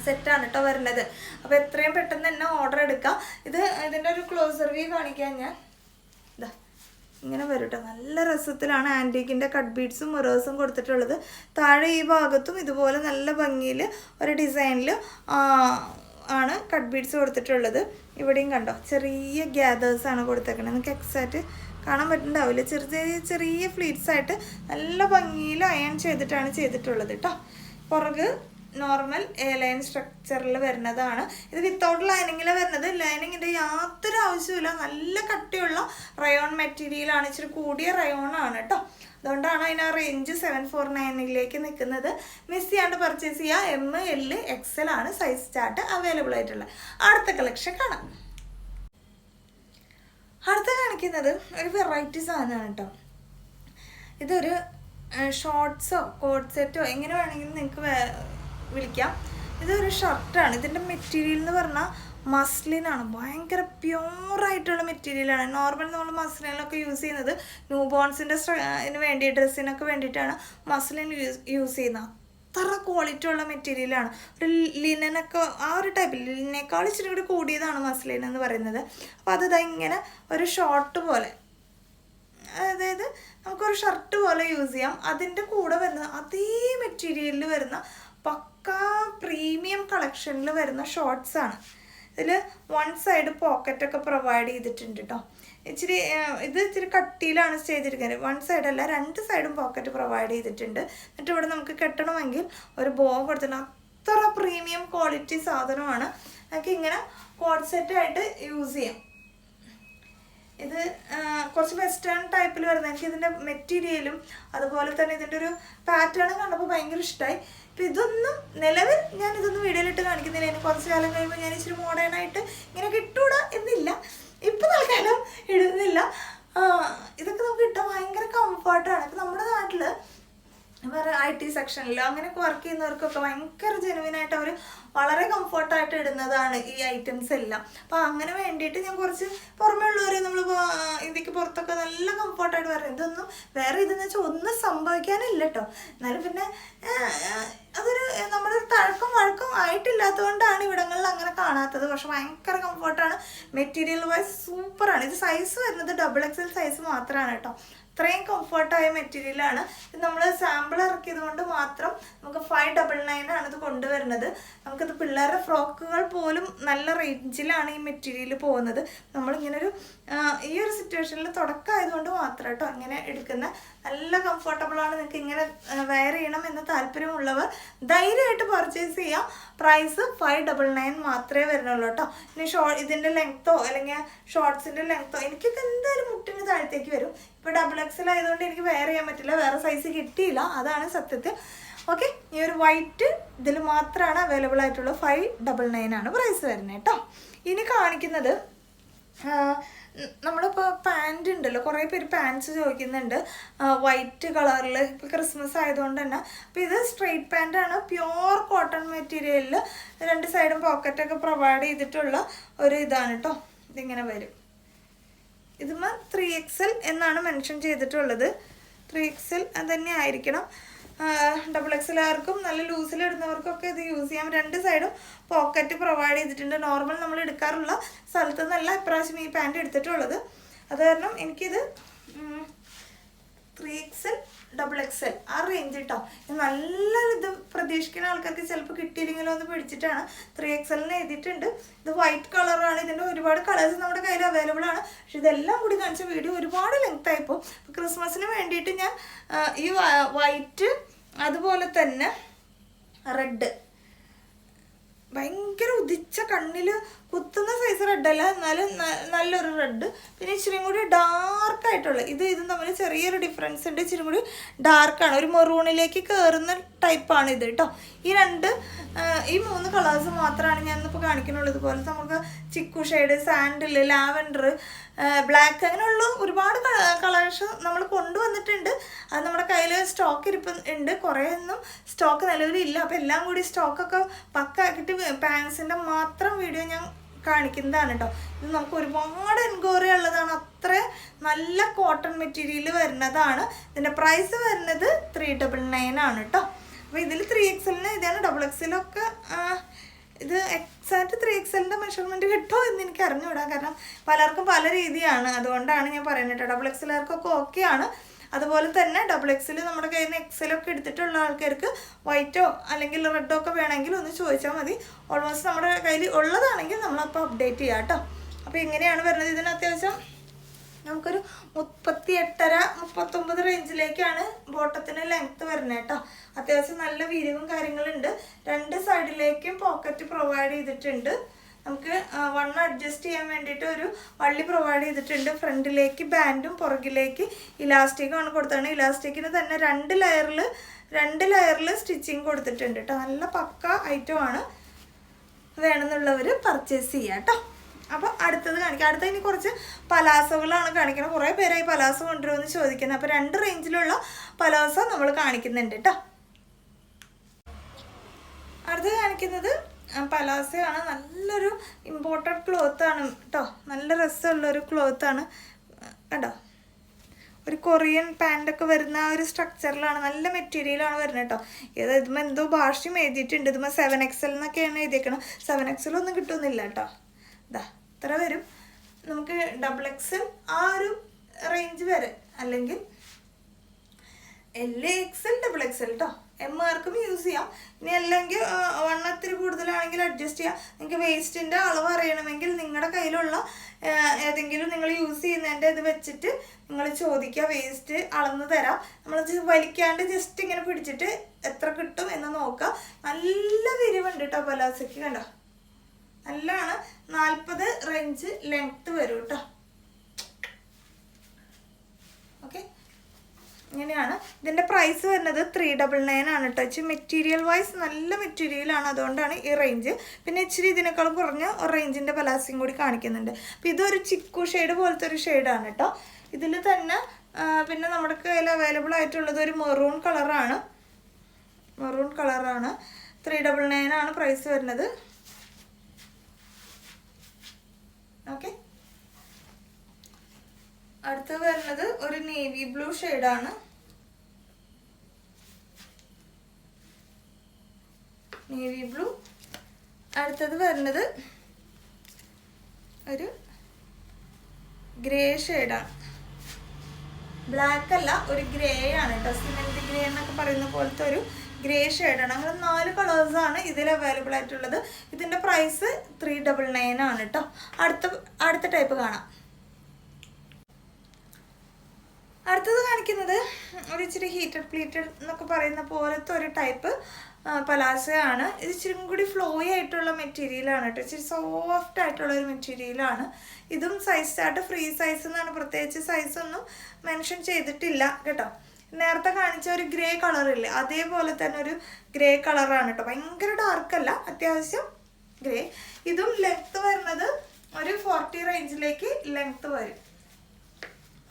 സെറ്റാണ് കേട്ടോ വരുന്നത്. അപ്പോൾ എത്രയും പെട്ടെന്ന് തന്നെ ഓർഡർ എടുക്കാം. ഇതിൻ്റെ ഒരു ക്ലോസ് റിവ്യൂ കാണിക്കാൻ ഞാൻ ഇങ്ങനെ വരും കേട്ടോ. നല്ല രസത്തിലാണ് ആൻറ്റീക്കിൻ്റെ കട്ട് ബീഡ്സും മിറേഴ്സും കൊടുത്തിട്ടുള്ളത്. താഴെ ഈ ഭാഗത്തും ഇതുപോലെ നല്ല ഭംഗിയിൽ ഒരു ഡിസൈനിൽ ആണ് കട്ട് ബീഡ്സ് കൊടുത്തിട്ടുള്ളത്. ഇവിടെയും കണ്ടോ ചെറിയ ഗ്യാദേഴ്സാണ് കൊടുത്തേക്കുന്നത്. നമുക്ക് എക്സാക്റ്റ് കാണാൻ പറ്റുന്നുണ്ടാവില്ല. ചെറിയ ഫ്ലീറ്റ്സ് ആയിട്ട് നല്ല ഭംഗിയിൽ അയൺ ചെയ്തിട്ടുള്ളത് കേട്ടോ. പുറക് നോർമൽ എയർലൈൻ സ്ട്രക്ചറിൽ വരുന്നതാണ്. ഇത് വിത്തൗട്ട് ലൈനിങ്ങിൽ വരുന്നത്. ലൈനിങ്ങിൻ്റെ യാതൊരു ആവശ്യമില്ല. നല്ല കട്ടിയുള്ള റയോൺ മെറ്റീരിയലാണ്. ഇച്ചിരി കൂടിയ റയോണാണ് കേട്ടോ. അതുകൊണ്ടാണ് അതിന് ആ റേഞ്ച് 749 നിൽക്കുന്നത്. മിസ് ചെയ്യാണ്ട് പർച്ചേസ് ചെയ്യുക. ML XL ആണ് സൈസ് ചാർട്ട് അവൈലബിൾ ആയിട്ടുള്ളത്. അടുത്ത കളക്ഷൻ കാണാം. അടുത്ത കാണിക്കുന്നത് ഒരു വെറൈറ്റി സാധനമാണ് കേട്ടോ. ഇതൊരു ഷോർട്ട്സോ കോട്ട് സെറ്റോ എങ്ങനെ വേണമെങ്കിലും നിങ്ങൾക്ക് വിളിക്കാം. ഇതൊരു ഷർട്ടാണ്. ഇതിൻ്റെ മെറ്റീരിയൽ എന്ന് പറഞ്ഞാൽ മസ്ലിനാണ്. ഭയങ്കര പ്യൂറായിട്ടുള്ള മെറ്റീരിയലാണ്. നോർമൽ നമ്മൾ മസ്ലിനൊക്കെ യൂസ് ചെയ്യുന്നത് ന്യൂ ബോൺസിൻ്റെ വേണ്ടി ഡ്രസ്സിനൊക്കെ വേണ്ടിയിട്ടാണ് മസ്ലിൻ യൂസ് ചെയ്യുന്നത്. അത്ര ക്വാളിറ്റി ഉള്ള മെറ്റീരിയലാണ്. ഒരു ലിനനൊക്കെ ആ ഒരു ടൈപ്പ് ലിനേക്കാൾ ഇച്ചിരി കൂടി കൂടിയതാണ് മസ്ലിൻ എന്ന് പറയുന്നത്. അപ്പോൾ അത് ഇങ്ങനെ ഒരു ഷോർട്ട് പോലെ, അതായത് നമുക്കൊരു ഷർട്ട് പോലെ യൂസ് ചെയ്യാം. അതിൻ്റെ കൂടെ വരുന്ന അതേ മെറ്റീരിയലിൽ വരുന്ന പക്കാ പ്രീമിയം കളക്ഷനിൽ വരുന്ന ഷോർട്ട്സാണ്. ഇതിൽ 1 സൈഡ് പോക്കറ്റൊക്കെ പ്രൊവൈഡ് ചെയ്തിട്ടുണ്ട് കേട്ടോ. ഇത് ഇച്ചിരി കട്ടിയിലാണ് ചെയ്തിരിക്കുന്നത്. വൺ സൈഡല്ല, രണ്ട് സൈഡും പോക്കറ്റ് പ്രൊവൈഡ് ചെയ്തിട്ടുണ്ട്. എന്നിട്ട് ഇവിടെ നമുക്ക് കെട്ടണമെങ്കിൽ ഒരു ബോ കൊടുത്തിട്ടുണ്ട്. അത്ര പ്രീമിയം ക്വാളിറ്റി സാധനമാണ്. നമുക്ക് ഇങ്ങനെ കോഡ് സെറ്റായിട്ട് യൂസ് ചെയ്യാം. ഇത് കുറച്ച് വെസ്റ്റേൺ ടൈപ്പിൽ വരുന്നത്. എനിക്ക് ഇതിൻ്റെ മെറ്റീരിയലും അതുപോലെ തന്നെ ഇതിൻ്റെ ഒരു പാറ്റേണും കണ്ടപ്പോൾ ഭയങ്കര ഇഷ്ടമായി. അപ്പം ഇതൊന്നും നിലവിൽ ഞാൻ ഇതൊന്നും വീഡിയോയിലിട്ട് കാണിക്കുന്നില്ല. ഇനി കുറച്ച് കാലം കഴിയുമ്പോൾ ഞാൻ ഇച്ചിരി മോഡേണായിട്ട് ഇങ്ങനെ കിട്ടൂടാ എന്നില്ല. ഇപ്പം തൽക്കാലം ഇടുന്നില്ല. ഇതൊക്കെ നമുക്ക് ഇട്ടാൽ ഭയങ്കര കംഫർട്ടാണ്. ഇപ്പം നമ്മുടെ നാട്ടിൽ വേറെ IT സെക്ഷനിൽ അങ്ങനെയൊക്കെ വർക്ക് ചെയ്യുന്നവർക്കൊക്കെ ഭയങ്കര ജെനുവിനായിട്ട് അവർ വളരെ കംഫർട്ടായിട്ട് ഇടുന്നതാണ് ഈ ഐറ്റംസ് എല്ലാം. അപ്പോൾ അങ്ങനെ വേണ്ടിയിട്ട് ഞാൻ കുറച്ച് പുറമേ ഉള്ളവർ നമ്മളിപ്പോൾ ഇന്ത്യക്ക് പുറത്തൊക്കെ നല്ല കംഫർട്ടായിട്ട് പറയും. ഇതൊന്നും വേറെ ഇതെന്ന് വെച്ചാൽ ഒന്നും സംഭവിക്കാനില്ല കേട്ടോ. എന്നാലും പിന്നെ അതൊരു നമ്മുടെ തഴക്കം വഴക്കം ആയിട്ടില്ലാത്തതുകൊണ്ടാണ് ഇവിടങ്ങളിൽ അങ്ങനെ കാണാത്തത്. പക്ഷെ ഭയങ്കര കംഫർട്ടാണ്. മെറ്റീരിയൽ വൈസ് സൂപ്പറാണ്. ഇത് സൈസ് വരുന്നത് XXL സൈസ് മാത്രമാണ് കേട്ടോ. അത്രയും കംഫർട്ടായ മെറ്റീരിയലാണ്. ഇത് നമ്മൾ സാമ്പിൾ ഇറക്കിയത് കൊണ്ട് മാത്രം നമുക്ക് 599 ആണ് ഇത് കൊണ്ടുവരുന്നത്. നമുക്കിത് പിള്ളേരുടെ ഫ്രോക്കുകൾ പോലും നല്ല റേഞ്ചിലാണ് ഈ മെറ്റീരിയൽ പോകുന്നത്. നമ്മളിങ്ങനൊരു ഈ ഒരു സിറ്റുവേഷനിൽ തുടക്കമായതുകൊണ്ട് മാത്രം കേട്ടോ ഇങ്ങനെ എടുക്കുന്ന നല്ല കംഫർട്ടബിളാണ്. നിങ്ങൾക്ക് ഇങ്ങനെ വെയർ ചെയ്യണം എന്ന് താല്പര്യമുള്ളവർ ധൈര്യമായിട്ട് പർച്ചേസ് ചെയ്യാം. പ്രൈസ് 599 മാത്രമേ വരുന്നുള്ളൂ കേട്ടോ. ഇനി ഇതിൻ്റെ ലെങ്ത്തോ അല്ലെങ്കിൽ ഷോർട്സിൻ്റെ ലെങ്ത്തോ എനിക്കൊക്കെ എന്തായാലും മുട്ടിന് താഴത്തേക്ക് വരും. ഇപ്പോൾ XXL ആയതുകൊണ്ട് എനിക്ക് വെയർ ചെയ്യാൻ പറ്റില്ല, വേറെ സൈസ് കിട്ടിയില്ല, അതാണ് സത്യത്തിൽ. ഓക്കെ, ഈ ഒരു വൈറ്റ് ഇതിൽ മാത്രമാണ് അവൈലബിൾ ആയിട്ടുള്ള 599 ആണ് പ്രൈസ് വരുന്നത് കേട്ടോ. ഇനി കാണിക്കുന്നത് നമ്മളിപ്പോൾ പാൻറ് ഉണ്ടല്ലോ, കുറേ പേര് പാൻറ്റ്സ് ചോദിക്കുന്നുണ്ട് വൈറ്റ് കളറിൽ. ഇപ്പോൾ ക്രിസ്മസ് ആയതുകൊണ്ട് തന്നെ. അപ്പോൾ ഇത് സ്ട്രെയിറ്റ് പാൻറ്റാണ്, പ്യുവർ കോട്ടൺ മെറ്റീരിയലിൽ രണ്ട് സൈഡും പോക്കറ്റൊക്കെ പ്രൊവൈഡ് ചെയ്തിട്ടുള്ള ഒരു ഇതാണ് കേട്ടോ. ഇതിങ്ങനെ വരും. ഇതിന്മേൽ 3XL എന്നാണ് മെൻഷൻ ചെയ്തിട്ടുള്ളത്. 3XL അത് തന്നെ ആയിരിക്കണം. XXL ആർക്കും നല്ല ലൂസിലിടുന്നവർക്കൊക്കെ ഇത് യൂസ് ചെയ്യാം. രണ്ട് സൈഡും പോക്കറ്റ് പ്രൊവൈഡ് ചെയ്തിട്ടുണ്ട്. നോർമൽ നമ്മൾ എടുക്കാറുള്ള സ്ഥലത്ത് നിന്നല്ല ഇപ്രാവശ്യം ഈ പാൻറ്റ് എടുത്തിട്ടുള്ളത്. അത് കാരണം എനിക്കിത് 3XL XXL ആ റേഞ്ച് കേട്ടോ. നല്ല ഇത് പ്രതീക്ഷിക്കുന്ന ആൾക്കാർക്ക് ചിലപ്പോൾ കിട്ടിയില്ലെങ്കിലോ എന്ന് പിടിച്ചിട്ടാണ് 3XL എഴുതിയിട്ടുണ്ട്. ഇത് വൈറ്റ് കളറാണ്. ഇതിൻ്റെ ഒരുപാട് കളേഴ്സ് നമ്മുടെ കയ്യിൽ അവൈലബിൾ ആണ്. പക്ഷെ ഇതെല്ലാം കൂടി കാണിച്ച വീഡിയോ ഒരുപാട് ലെങ്ത് ആയിപ്പോൾ. ക്രിസ്മസിന് വേണ്ടിയിട്ട് ഞാൻ ഈ വൈറ്റ് അതുപോലെ തന്നെ റെഡ്, ഭയങ്കര ഉദിച്ച കണ്ണിൽ കുത്തുന്ന സൈസ് റെഡല്ല, എന്നാലും നല്ലൊരു റെഡ്, പിന്നെ ഇച്ചിരി കൂടി ഡാർക്കായിട്ടുള്ള ഇതും തമ്മിൽ ചെറിയൊരു ഡിഫറൻസ് ഉണ്ട്. ഇച്ചിരി കൂടി ഡാർക്കാണ്, ഒരു മെറൂണിലേക്ക് കയറുന്ന ടൈപ്പാണ് ഇത് കേട്ടോ. ഈ 3 കളേഴ്സ് മാത്രമാണ് ഞാൻ ഇന്നിപ്പോൾ കാണിക്കുന്നുള്ളൂ. ഇതുപോലെ നമുക്ക് chikoo shade, sandal, lavender, black, അങ്ങനെയുള്ള ഒരുപാട് കളേഴ്സ് നമ്മൾ കൊണ്ടുവന്നിട്ടുണ്ട്. അത് നമ്മുടെ കയ്യിൽ സ്റ്റോക്ക് ഉണ്ട്. കുറേ ഒന്നും സ്റ്റോക്ക് നിലവിലില്ല. അപ്പോൾ എല്ലാം കൂടി സ്റ്റോക്കൊക്കെ പക്കാക്കിയിട്ട് പാൻസിൻ്റെ മാത്രം വീഡിയോ ഞാൻ കാണിക്കുന്നതാണ് കേട്ടോ. ഇത് നമുക്ക് ഒരുപാട് എൻക്വയറി ഉള്ളതാണ്. അത്ര നല്ല കോട്ടൺ മെറ്റീരിയൽ വരുന്നതാണ്. ഇതിൻ്റെ പ്രൈസ് വരുന്നത് 399 ആണ് കേട്ടോ. അപ്പോൾ ഇതിൽ 3XL ഇതാണ്. XXL ഇത് എക്സാക്റ്റ് 3XL മെഷർമെൻറ്റ് കിട്ടുമോ എന്ന് എനിക്ക് അറിഞ്ഞുകൂടാ. കാരണം പലർക്കും പല രീതിയാണ്, അതുകൊണ്ടാണ് ഞാൻ പറയുന്നത് കേട്ടോ. XXLകാർക്കൊക്കെ ഓക്കെയാണ്. അതുപോലെ തന്നെ XXL നമ്മുടെ കയ്യിൽ നിന്ന് XL ഒക്കെ എടുത്തിട്ടുള്ള ആൾക്കാർക്ക് വൈറ്റോ അല്ലെങ്കിൽ റെഡോ ഒക്കെ വേണമെങ്കിൽ ഒന്ന് ചോദിച്ചാൽ മതി. ഓൾമോസ്റ്റ് നമ്മുടെ കയ്യിൽ ഉള്ളതാണെങ്കിൽ നമ്മളപ്പോൾ അപ്ഡേറ്റ് ചെയ്യാം കേട്ടോ. അപ്പോൾ ഇങ്ങനെയാണ് വരുന്നത്. ഇതിന് അത്യാവശ്യം നമുക്കൊരു 38.5-39 റേഞ്ചിലേക്കാണ് ബോട്ടത്തിന് ലെങ്ത്ത് വരുന്നത് കേട്ടോ. അത്യാവശ്യം നല്ല വീര്യവും കാര്യങ്ങളുണ്ട്. രണ്ട് സൈഡിലേക്കും പോക്കറ്റ് പ്രൊവൈഡ് ചെയ്തിട്ടുണ്ട്. നമുക്ക് വണ്ണം അഡ്ജസ്റ്റ് ചെയ്യാൻ വേണ്ടിയിട്ട് ഒരു വള്ളി പ്രൊവൈഡ് ചെയ്തിട്ടുണ്ട്. ഫ്രണ്ടിലേക്ക് ബാൻഡും പുറകിലേക്ക് ഇലാസ്റ്റിക്കുമാണ് കൊടുത്തതാണ്. ഇലാസ്റ്റിക്കിന് തന്നെ രണ്ട് ലെയറിൽ സ്റ്റിച്ചിങ് കൊടുത്തിട്ടുണ്ട് കേട്ടോ. നല്ല പക്ക ഐറ്റമാണ്. വേണമെന്നുള്ളവർ പർച്ചേസ് ചെയ്യാം കേട്ടോ. അപ്പോൾ അടുത്തത് കാണിക്കാം. അടുത്ത ഇനി കുറച്ച് പലാസോകളാണ് കാണിക്കുന്നത്. കുറേ പേരായി പലാസോ കൊണ്ടുവരുമെന്ന് ചോദിക്കുന്നത്. അപ്പോൾ 2 റേഞ്ചിലുള്ള പലാസോ നമ്മൾ കാണിക്കുന്നുണ്ട് കേട്ടോ. അടുത്ത് കാണിക്കുന്നത് പലാസോ ആണ്. നല്ലൊരു ഇമ്പോർട്ടഡ് ക്ലോത്താണ് കേട്ടോ. നല്ല രസമുള്ളൊരു ക്ലോത്താണ് കേട്ടോ. ഒരു കൊറിയൻ പാൻറ്റൊക്കെ വരുന്ന ആ ഒരു സ്ട്രക്ചറിലാണ്, നല്ല മെറ്റീരിയലാണ് വരുന്നത് കേട്ടോ. ഇതുമ്പോൾ എന്തോ ഭാഷ്യം എഴുതിയിട്ടുണ്ട്. ഇതുമ്പോൾ 7XL എന്നൊക്കെയാണ് എഴുതിയേക്കണം. 7XL ഒന്നും കിട്ടുന്നില്ല കേട്ടോ. ഇതാ ഇത്ര വരും. നമുക്ക് XXL ആ ഒരു റേഞ്ച് വരെ, അല്ലെങ്കിൽ LXL XXL കേട്ടോ. എമ്മുകാർക്കും യൂസ് ചെയ്യാം. ഇനി അല്ലെങ്കിൽ വണ്ണത്തിന് കൂടുതലാണെങ്കിൽ അഡ്ജസ്റ്റ് ചെയ്യാം. നിങ്ങൾക്ക് വേസ്റ്റിൻ്റെ അളവ് അറിയണമെങ്കിൽ നിങ്ങളുടെ കയ്യിലുള്ള ഏതെങ്കിലും നിങ്ങൾ യൂസ് ചെയ്യുന്നതിൻ്റെ ഇത് വെച്ചിട്ട് നിങ്ങൾ ചോദിക്കുക, വേസ്റ്റ് അളന്ന് തരാം. നമ്മൾ വലിക്കാണ്ട് ജസ്റ്റ് ഇങ്ങനെ പിടിച്ചിട്ട് എത്ര കിട്ടും എന്ന് നോക്കുക. നല്ല വിരിവുണ്ട് കേട്ടോ പലാസയ്ക്ക്, കണ്ടോ നല്ലതാണ്. 40 റേഞ്ച് ലെങ്ത്ത് വരും കേട്ടോ. ഓക്കെ, ഇങ്ങനെയാണ് ഇതിൻ്റെ പ്രൈസ് വരുന്നത് 399 ആണ് കേട്ടോ. മെറ്റീരിയൽ വൈസ് നല്ല മെറ്റീരിയലാണ്, അതുകൊണ്ടാണ് ഈ റേഞ്ച്. പിന്നെ ഇച്ചിരി ഇതിനേക്കാളും കുറഞ്ഞ ഒരു റേഞ്ചിൻ്റെ പലാസയും കൂടി കാണിക്കുന്നുണ്ട്. അപ്പോൾ ഇതൊരു ചിക്കു ഷെയ്ഡ് പോലത്തെ ഒരു ഷെയ്ഡാണ് കേട്ടോ. ഇതിൽ തന്നെ പിന്നെ നമ്മുടെ കയ്യിൽ അവൈലബിൾ ആയിട്ടുള്ളത് ഒരു മെറൂൺ കളറാണ്. 399 ആണ് പ്രൈസ് വരുന്നത്. ഓക്കെ, അടുത്ത് വരുന്നത് ഒരു നേവി ബ്ലൂ ഷെയ്ഡാണ്. Navy blue. അടുത്തത് വരുന്നത് ഒരു ഗ്രേ ഷെയ്ഡാണ്. ബ്ലാക്ക് അല്ല, ഒരു ഗ്രേ ആണ് കേട്ടോ. സിമെന്റ് ഗ്രേ എന്നൊക്കെ പറയുന്ന പോലത്തെ ഒരു ഗ്രേ ഷെയ്ഡാണ്. അങ്ങനെ 4 കളേഴ്സാണ് ഇതിൽ അവൈലബിൾ ആയിട്ടുള്ളത്. ഇതിൻ്റെ പ്രൈസ് 399 ആണ് കേട്ടോ. അടുത്ത ടൈപ്പ് കാണാം. അടുത്തത് കാണിക്കുന്നത് ഒരു ഇച്ചിരി ഹീറ്റഡ് പ്ലീറ്റഡ് എന്നൊക്കെ പറയുന്ന പോലത്തെ ഒരു ടൈപ്പ് പലാസയാണ്. ഇത് ഇച്ചിരി കൂടി ഫ്ലോയി ആയിട്ടുള്ള മെറ്റീരിയലാണ് കേട്ടോ. ഇച്ചിരി സോഫ്റ്റ് ആയിട്ടുള്ള ഒരു മെറ്റീരിയലാണ്. ഇതും സൈസ് ചാർട്ട് ഫ്രീ സൈസ് എന്നാണ്, പ്രത്യേകിച്ച് സൈസൊന്നും മെൻഷൻ ചെയ്തിട്ടില്ല കേട്ടോ. നേരത്തെ കാണിച്ച ഒരു ഗ്രേ കളറില്ലേ, അതേപോലെ തന്നെ ഒരു ഗ്രേ കളറാണ് കേട്ടോ. ഭയങ്കര ഡാർക്കല്ല, അത്യാവശ്യം ഗ്രേ. ഇതും ലെങ്ത്ത് വരുന്നത് ഒരു 40 റേഞ്ചിലേക്ക് ലെങ്ത്ത് വരും.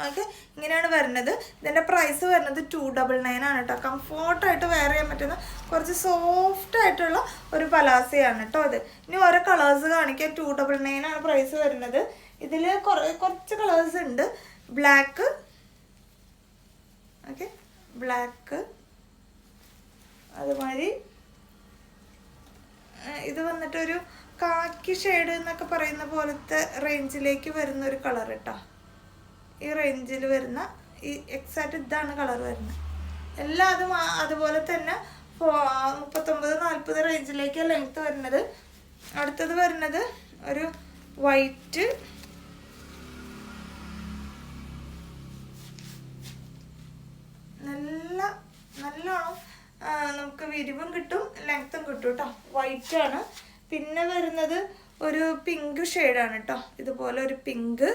ഓക്കെ, ഇങ്ങനെയാണ് വരുന്നത്. ഇതിൻ്റെ പ്രൈസ് വരുന്നത് 299 ആണ് കേട്ടോ. കംഫോർട്ടായിട്ട് വെയർ ചെയ്യാൻ പറ്റുന്ന കുറച്ച് സോഫ്റ്റ് ആയിട്ടുള്ള ഒരു പലാസയാണ് കേട്ടോ ഇത്. ഇനി ഓരോ കളേഴ്സ് കാണിക്കാൻ. 299 ആണ് പ്രൈസ് വരുന്നത്. ഇതിൽ കുറച്ച് കളേഴ്സ് ഉണ്ട്. ബ്ലാക്ക്, ഓക്കെ, ബ്ലാക്ക്, അതുമാതിരി ഇത് വന്നിട്ടൊരു കാക്കി ഷെയ്ഡ് എന്നൊക്കെ പറയുന്ന പോലത്തെ റേഞ്ചിലേക്ക് വരുന്ന ഒരു കളർ കേട്ടോ. ഈ റേഞ്ചിൽ വരുന്ന ഈ എക്സാക്റ്റ് ഇതാണ് കളർ വരുന്നത്. എല്ലാതും അതുപോലെ തന്നെ 39-40 റേഞ്ചിലേക്ക് ലെങ്ത്ത് വരുന്നത്. അടുത്തത് വരുന്നത് ഒരു വൈറ്റ്, നല്ലോണം നമുക്ക് വിരിവും കിട്ടും ലെങ്ത്തും കിട്ടും കേട്ടോ. വൈറ്റ് ആണ്. പിന്നെ വരുന്നത് ഒരു പിങ്ക് ഷെയ്ഡാണ് കേട്ടോ. ഇതുപോലെ ഒരു പിങ്ക്.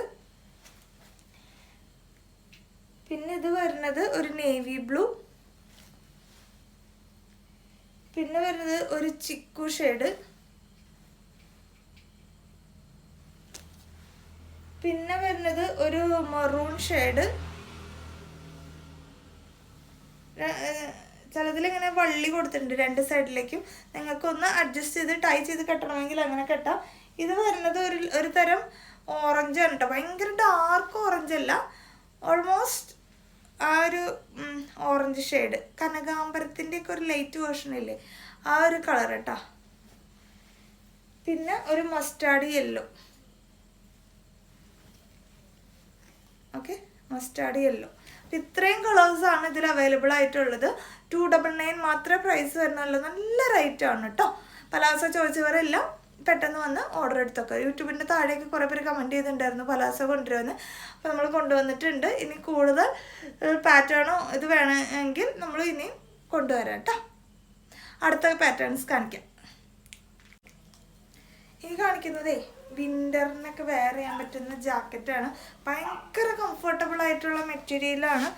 പിന്നെ ഇത് വരുന്നത് ഒരു നേവി ബ്ലൂ. പിന്നെ വരുന്നത് ഒരു ചിക്കു ഷെയ്ഡ്. പിന്നെ വരുന്നത് ഒരു മെറൂൺ ഷെയ്ഡ്. ചിലതിലിങ്ങനെ വള്ളി കൊടുത്തിട്ടുണ്ട് 2 സൈഡിലേക്കും. നിങ്ങൾക്കൊന്ന് അഡ്ജസ്റ്റ് ചെയ്ത് ടൈ ചെയ്ത് കെട്ടണമെങ്കിൽ അങ്ങനെ കെട്ടാം. ഇത് വരുന്നത് ഒരു തരം ഓറഞ്ചാണ് കേട്ടോ. ഭയങ്കര ഡാർക്ക് ഓറഞ്ച് അല്ല, ഓൾമോസ്റ്റ് ആ ഒരു ഓറഞ്ച് ഷെയ്ഡ്, കനകാംബരത്തിൻ്റെയൊക്കെ ഒരു ലൈറ്റ് വേർഷൻ ഇല്ലേ, ആ ഒരു കളർ കേട്ടോ. പിന്നെ ഒരു mustard yellow. Okay, mustard yellow. ഇത്രയും കളേഴ്സാണ് ഇതിൽ അവൈലബിൾ ആയിട്ടുള്ളത്. 299 മാത്രമേ പ്രൈസ് വരുന്നുള്ളൂ. നല്ല റേറ്റ് ആണ് കേട്ടോ. പലാസ ചോദിച്ചവരെല്ലാം പെട്ടെന്ന് വന്ന് ഓർഡർ എടുത്തൊക്കെ. യൂട്യൂബിൻ്റെ താഴേക്ക് കുറേ പേര് കമൻറ്റ് ചെയ്തിട്ടുണ്ടായിരുന്നു പലാസ കൊണ്ടുവരുമെന്ന്. അപ്പോൾ നമ്മൾ കൊണ്ടുവന്നിട്ടുണ്ട്. ഇനി കൂടുതൽ പാറ്റേണോ ഇത് വേണമെങ്കിൽ നമ്മൾ ഇനിയും കൊണ്ടുവരാം കേട്ടോ. അടുത്ത പാറ്റേൺസ് കാണിക്കാം. ഈ കാണിക്കുന്നതേ വിൻ്ററിനൊക്കെ വെയർ ചെയ്യാൻ പറ്റുന്ന ജാക്കറ്റാണ്. ഭയങ്കര കംഫർട്ടബിൾ ആയിട്ടുള്ള മെറ്റീരിയലാണ്.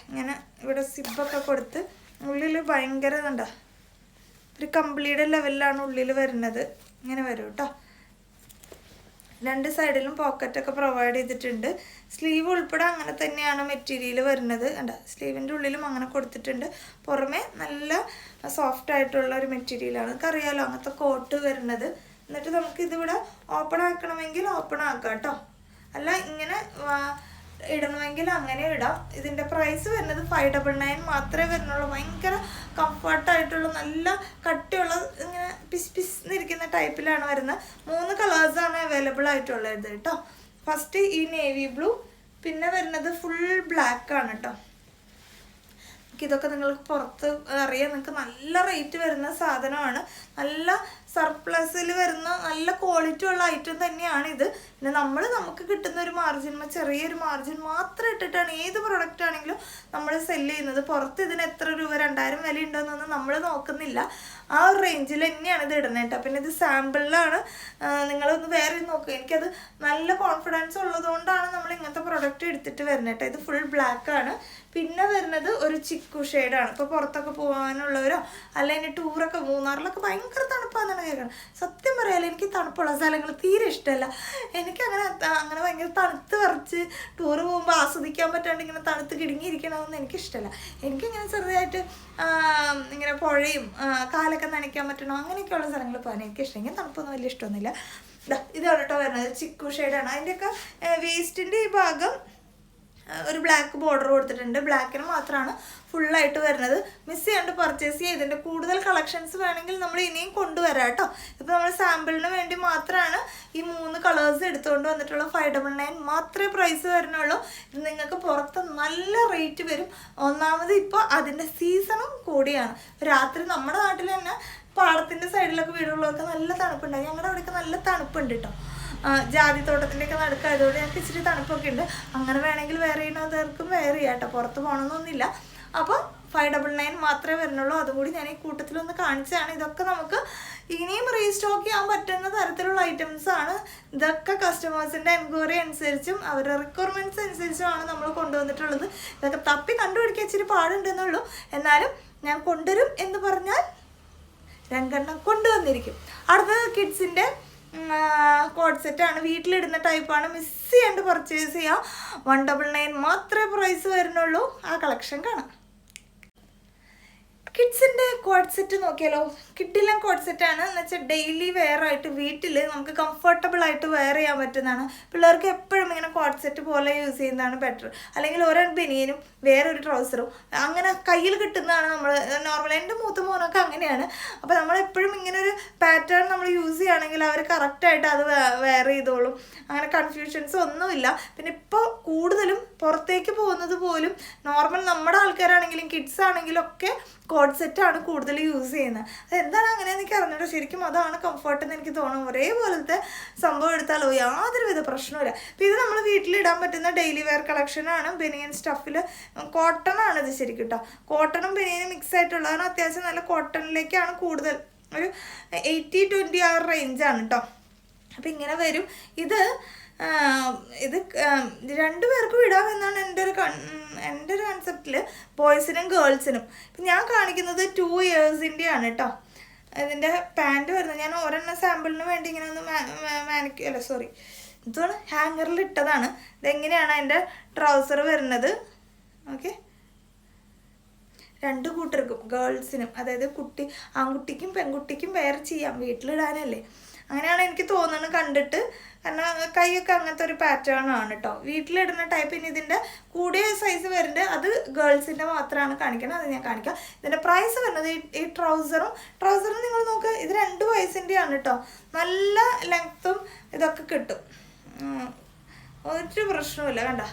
ഇങ്ങനെ ഇവിടെ സിബൊക്കെ കൊടുത്ത് ഉള്ളിൽ ഭയങ്കര ഇതുണ്ടോ, ഒരു കമ്പിളിയുടെ ലെവലിലാണ് ഉള്ളിൽ വരുന്നത്. ഇങ്ങനെ വരും കേട്ടോ. 2 സൈഡിലും പോക്കറ്റൊക്കെ പ്രൊവൈഡ് ചെയ്തിട്ടുണ്ട്. സ്ലീവ് ഉൾപ്പെടെ അങ്ങനെ തന്നെയാണ് മെറ്റീരിയൽ വരുന്നത്. കണ്ടോ, സ്ലീവിൻ്റെ ഉള്ളിലും അങ്ങനെ കൊടുത്തിട്ടുണ്ട്. പുറമേ നല്ല സോഫ്റ്റ് ആയിട്ടുള്ള ഒരു മെറ്റീരിയലാണ്. നമുക്കറിയാമല്ലോ അങ്ങനത്തെ കോട്ട് വരുന്നത്. എന്നിട്ട് നമുക്ക് ഇതിവിടെ ഓപ്പൺ ആക്കണമെങ്കിൽ ഓപ്പൺ ആക്കാം കേട്ടോ. അല്ല ഇങ്ങനെ ഇടണമെങ്കിൽ അങ്ങനെ ഇടാം. ഇതിൻ്റെ പ്രൈസ് വരുന്നത് 599 മാത്രമേ വരുന്നുള്ളൂ. ഭയങ്കര കംഫർട്ടായിട്ടുള്ള നല്ല കട്ടിയുള്ള ഇങ്ങനെ പിന്നിരിക്കുന്ന ടൈപ്പിലാണ് വരുന്നത്. 3 കളേഴ്സാണ് അവൈലബിൾ ആയിട്ടുള്ളത് കേട്ടോ. ഫസ്റ്റ് ഈ നേവി ബ്ലൂ, പിന്നെ വരുന്നത് ഫുൾ ബ്ലാക്ക് ആണ് കേട്ടോ. ഇതൊക്കെ നിങ്ങൾക്ക് പുറത്ത് അറിയാം, നിങ്ങൾക്ക് നല്ല റേറ്റ് വരുന്ന സാധനമാണ്. നല്ല സർപ്ലസിൽ വരുന്ന നല്ല ക്വാളിറ്റി ഉള്ള ഐറ്റം തന്നെയാണ് ഇത്. പിന്നെ നമുക്ക് കിട്ടുന്ന ഒരു മാർജിൻ, ചെറിയൊരു മാർജിൻ മാത്രം ഇട്ടിട്ടാണ് ഏത് പ്രൊഡക്റ്റ് ആണെങ്കിലും നമ്മൾ സെല്ല് ചെയ്യുന്നത്. പുറത്ത് ഇതിന് എത്ര രൂപ 2000 വില ഉണ്ടോയെന്നൊന്നും നമ്മൾ നോക്കുന്നില്ല. ആ ഒരു റേഞ്ചിൽ തന്നെയാണ് ഇത് ഇടുന്നത് കേട്ടോ. പിന്നെ ഇത് സാമ്പിളിലാണ്, നിങ്ങളൊന്ന് വേറെ നോക്കുക. എനിക്കത് നല്ല കോൺഫിഡൻസ് ഉള്ളതുകൊണ്ടാണ് നമ്മൾ ഇങ്ങനത്തെ പ്രൊഡക്റ്റ് എടുത്തിട്ട് വരുന്നത് കേട്ടോ. ഇത് ഫുൾ ബ്ലാക്ക് ആണ്. പിന്നെ വരുന്നത് ഒരു ചിക്കു ഷെയ്ഡാണ്. ഇപ്പോൾ പുറത്തൊക്കെ പോകാനുള്ളവരോ അല്ലെങ്കിൽ ടൂറൊക്കെ, മൂന്നാറിലൊക്കെ ഭയങ്കര തണുപ്പാണെന്നാണ് കേൾക്കണം. സത്യം പറയാലോ, എനിക്ക് തണുപ്പുള്ള സ്ഥലങ്ങൾ തീരെ ഇഷ്ടമല്ല. എനിക്കങ്ങനെ ഭയങ്കര തണുത്ത് വരച്ച് ടൂറ് പോകുമ്പോൾ ആസ്വദിക്കാൻ പറ്റാണ്ട് ഇങ്ങനെ തണുത്ത് കിടുങ്ങിയിരിക്കണമെന്ന് എനിക്കിഷ്ടമല്ല. എനിക്കിങ്ങനെ ചെറുതായിട്ട് ഇങ്ങനെ പുഴയും കാലൊക്കെ നനയ്ക്കാൻ പറ്റണോ അങ്ങനെയൊക്കെയുള്ള സ്ഥലങ്ങളിൽ പോകാൻ എനിക്കിഷ്ടം. ഇങ്ങനെ തണുപ്പൊന്നും വലിയ ഇഷ്ടമൊന്നുമില്ല. ഇതാണ് കേട്ടോ വരുന്നത്, ചിക്കു ഷെയ്ഡാണ്. അതിൻ്റെയൊക്കെ വേസ്റ്റിൻ്റെ ഈ ഭാഗം ഒരു ബ്ലാക്ക് ബോർഡർ കൊടുത്തിട്ടുണ്ട്. ബ്ലാക്കിന് മാത്രമാണ് ഫുള്ളായിട്ട് വരുന്നത്. മിസ് ചെയ്യാണ്ട് പർച്ചേസ് ചെയ്യുക. ഇതിൻ്റെ കൂടുതൽ കളക്ഷൻസ് വേണമെങ്കിൽ നമ്മൾ ഇനിയും കൊണ്ടുവരാം കേട്ടോ. ഇപ്പോൾ നമ്മൾ സാമ്പിളിന് വേണ്ടി മാത്രമാണ് ഈ 3 കളേഴ്സ് എടുത്തുകൊണ്ട് വന്നിട്ടുള്ള 599 മാത്രമേ പ്രൈസ് വരുന്നുള്ളൂ. ഇത് നിങ്ങൾക്ക് പുറത്ത് നല്ല റേറ്റ് വരും. ഒന്നാമത് ഇപ്പോൾ അതിൻ്റെ സീസണും കൂടിയാണ്. രാത്രി നമ്മുടെ നാട്ടിൽ തന്നെ പാടത്തിൻ്റെ സൈഡിലൊക്കെ വീടുള്ളവർക്ക് നല്ല തണുപ്പുണ്ടായി. ഞങ്ങളുടെ അവിടെയൊക്കെ നല്ല തണുപ്പുണ്ട് കേട്ടോ. ജാതിത്തോട്ടത്തിൻ്റെയൊക്കെ നടുക്കായതുകൊണ്ട് ഞങ്ങൾക്ക് ഇച്ചിരി തണുപ്പൊക്കെ ഉണ്ട്. അങ്ങനെ വേണമെങ്കിൽ വേറെ ചെയ്യുന്നവർക്കും വേറെ ചെയ്യാം കേട്ടോ. പുറത്ത് പോകണമെന്നൊന്നുമില്ല. അപ്പോൾ 599 മാത്രമേ വരുന്നുള്ളൂ. അതും കൂടി ഞാൻ ഈ കൂട്ടത്തിലൊന്ന് കാണിച്ചതാണ്. ഇതൊക്കെ നമുക്ക് ഇനിയും റീസ്റ്റോക്ക് ചെയ്യാൻ പറ്റുന്ന തരത്തിലുള്ള ഐറ്റംസ് ആണ്. ഇതൊക്കെ കസ്റ്റമേഴ്സിൻ്റെ എൻക്വയറി അനുസരിച്ചും അവരുടെ റിക്വയർമെൻറ്റ്സ് അനുസരിച്ചുമാണ് നമ്മൾ കൊണ്ടുവന്നിട്ടുള്ളത്. ഇതൊക്കെ തപ്പി കണ്ടുപിടിക്കാൻ ഇച്ചിരി പാടുണ്ടെന്നുള്ളൂ. എന്നാലും ഞാൻ കൊണ്ടുവരും എന്ന് പറഞ്ഞാൽ രണ്ടെണ്ണം കൊണ്ടുവന്നിരിക്കും. അടുത്തത് കിഡ്സിൻ്റെ കോഡ് സെറ്റാണ്. വീട്ടിലിടുന്ന ടൈപ്പാണ്. മിസ് ചെയ്യാണ്ട് പർച്ചേസ് ചെയ്യാം. 199 മാത്രമേ പ്രൈസ് വരുന്നുള്ളൂ. ആ കളക്ഷൻ കാണാം. കിഡ്സിൻ്റെ കോഡ് സെറ്റ് നോക്കിയാലോ. കിഡിലും കോഡ് സെറ്റാണ് എന്ന് വെച്ചാൽ ഡെയിലി വെയർ ആയിട്ട് വീട്ടിൽ നമുക്ക് കംഫർട്ടബിൾ ആയിട്ട് വെയർ ചെയ്യാൻ പറ്റുന്നതാണ്. പിള്ളേർക്ക് എപ്പോഴും ഇങ്ങനെ കോഡ് സെറ്റ് പോലെ യൂസ് ചെയ്യുന്നതാണ് ബെറ്റർ. അല്ലെങ്കിൽ ഒരു ബനിയനും വേറൊരു ട്രൗസറും അങ്ങനെ കയ്യിൽ കിട്ടുന്നതാണ് നമ്മൾ നോർമൽ. എൻ്റെ മൂത്ത മോനൊക്കെ അങ്ങനെയാണ്. അപ്പോൾ നമ്മളെപ്പോഴും ഇങ്ങനെ ഒരു പാറ്റേൺ നമ്മൾ യൂസ് ചെയ്യുകയാണെങ്കിൽ അവർ കറക്റ്റായിട്ട് അത് വെയർ ചെയ്തോളും. അങ്ങനെ കൺഫ്യൂഷൻസ് ഒന്നുമില്ല. പിന്നെ ഇപ്പോൾ കൂടുതലും പുറത്തേക്ക് പോകുന്നത് പോലും നോർമൽ നമ്മുടെ ആൾക്കാരാണെങ്കിലും കിഡ്സ് ആണെങ്കിലും ഒക്കെ കോഡ് സെറ്റാണ് കൂടുതൽ യൂസ് ചെയ്യുന്നത്. അതെന്താണ് അങ്ങനെ എനിക്ക് അറിഞ്ഞിട്ട് ശരിക്കും അതാണ് കംഫർട്ട് എന്ന് എനിക്ക് തോന്നുന്നു. ഒരേപോലത്തെ സംഭവം എടുത്താലോ യാതൊരുവിധ പ്രശ്നമില്ല. അപ്പോൾ ഇത് നമ്മൾ വീട്ടിലിടാൻ പറ്റുന്ന ഡെയിലി വെയർ കളക്ഷനാണ്. ബനിയൻ സ്റ്റഫിൽ കോട്ടൺ ആണ് ഇത് ശരിക്കും കേട്ടോ. കോട്ടണും ബനിയനും മിക്സ് ആയിട്ടുള്ളതാണ്. അത്യാവശ്യം നല്ല കോട്ടണിലേക്കാണ് കൂടുതൽ. ഒരു 80-20 ആ റേഞ്ചാണ് കേട്ടോ. അപ്പോൾ ഇങ്ങനെ വരും. ഇത് 2 പേർക്കും ഇടാമെന്നാണ് എൻ്റെ ഒരു കൺസെപ്റ്റിൽ, ബോയ്സിനും ഗേൾസിനും. ഇപ്പം ഞാൻ കാണിക്കുന്നത് 2 ഇയേഴ്സിൻ്റെ ആണ് കേട്ടോ. ഇതിൻ്റെ പാൻറ്റ് വരുന്നത് ഞാൻ ഒരെണ്ണം സാമ്പിളിന് വേണ്ടി ഇങ്ങനെ ഒന്ന് ഇതാണ് ഹാങ്ങറിൽ ഇട്ടതാണ്. ഇതെങ്ങനെയാണ് അതിൻ്റെ ട്രൗസർ വരുന്നത്. ഓക്കെ, 2 കൂട്ടർക്കും ഗേൾസിനും, അതായത് ആൺകുട്ടിക്കും പെൺകുട്ടിക്കും വേറെ ചെയ്യാം, വീട്ടിലിടാനല്ലേ. അങ്ങനെയാണ് എനിക്ക് തോന്നുന്നത് കണ്ടിട്ട്. കാരണം കൈയൊക്കെ അങ്ങനത്തെ ഒരു പാറ്റേൺ ആണ് കേട്ടോ. വീട്ടിലിടുന്ന ടൈപ്പ്. ഇനി ഇതിൻ്റെ കൂടിയ സൈസ് വരുന്നുണ്ട്, അത് ഗേൾസിൻ്റെ മാത്രമാണ് കാണിക്കുന്നത്. അത് ഞാൻ കാണിക്കാം. ഇതിൻ്റെ പ്രൈസ് വരുന്നത് ഈ ട്രൗസറും നിങ്ങൾ നോക്കുക. ഇത് 2 വയസ്സിൻ്റെ ആണ് കേട്ടോ. നല്ല ലെങ്ത്തും ഇതൊക്കെ കിട്ടും. ഒരു പ്രശ്നവുമില്ല. കണ്ട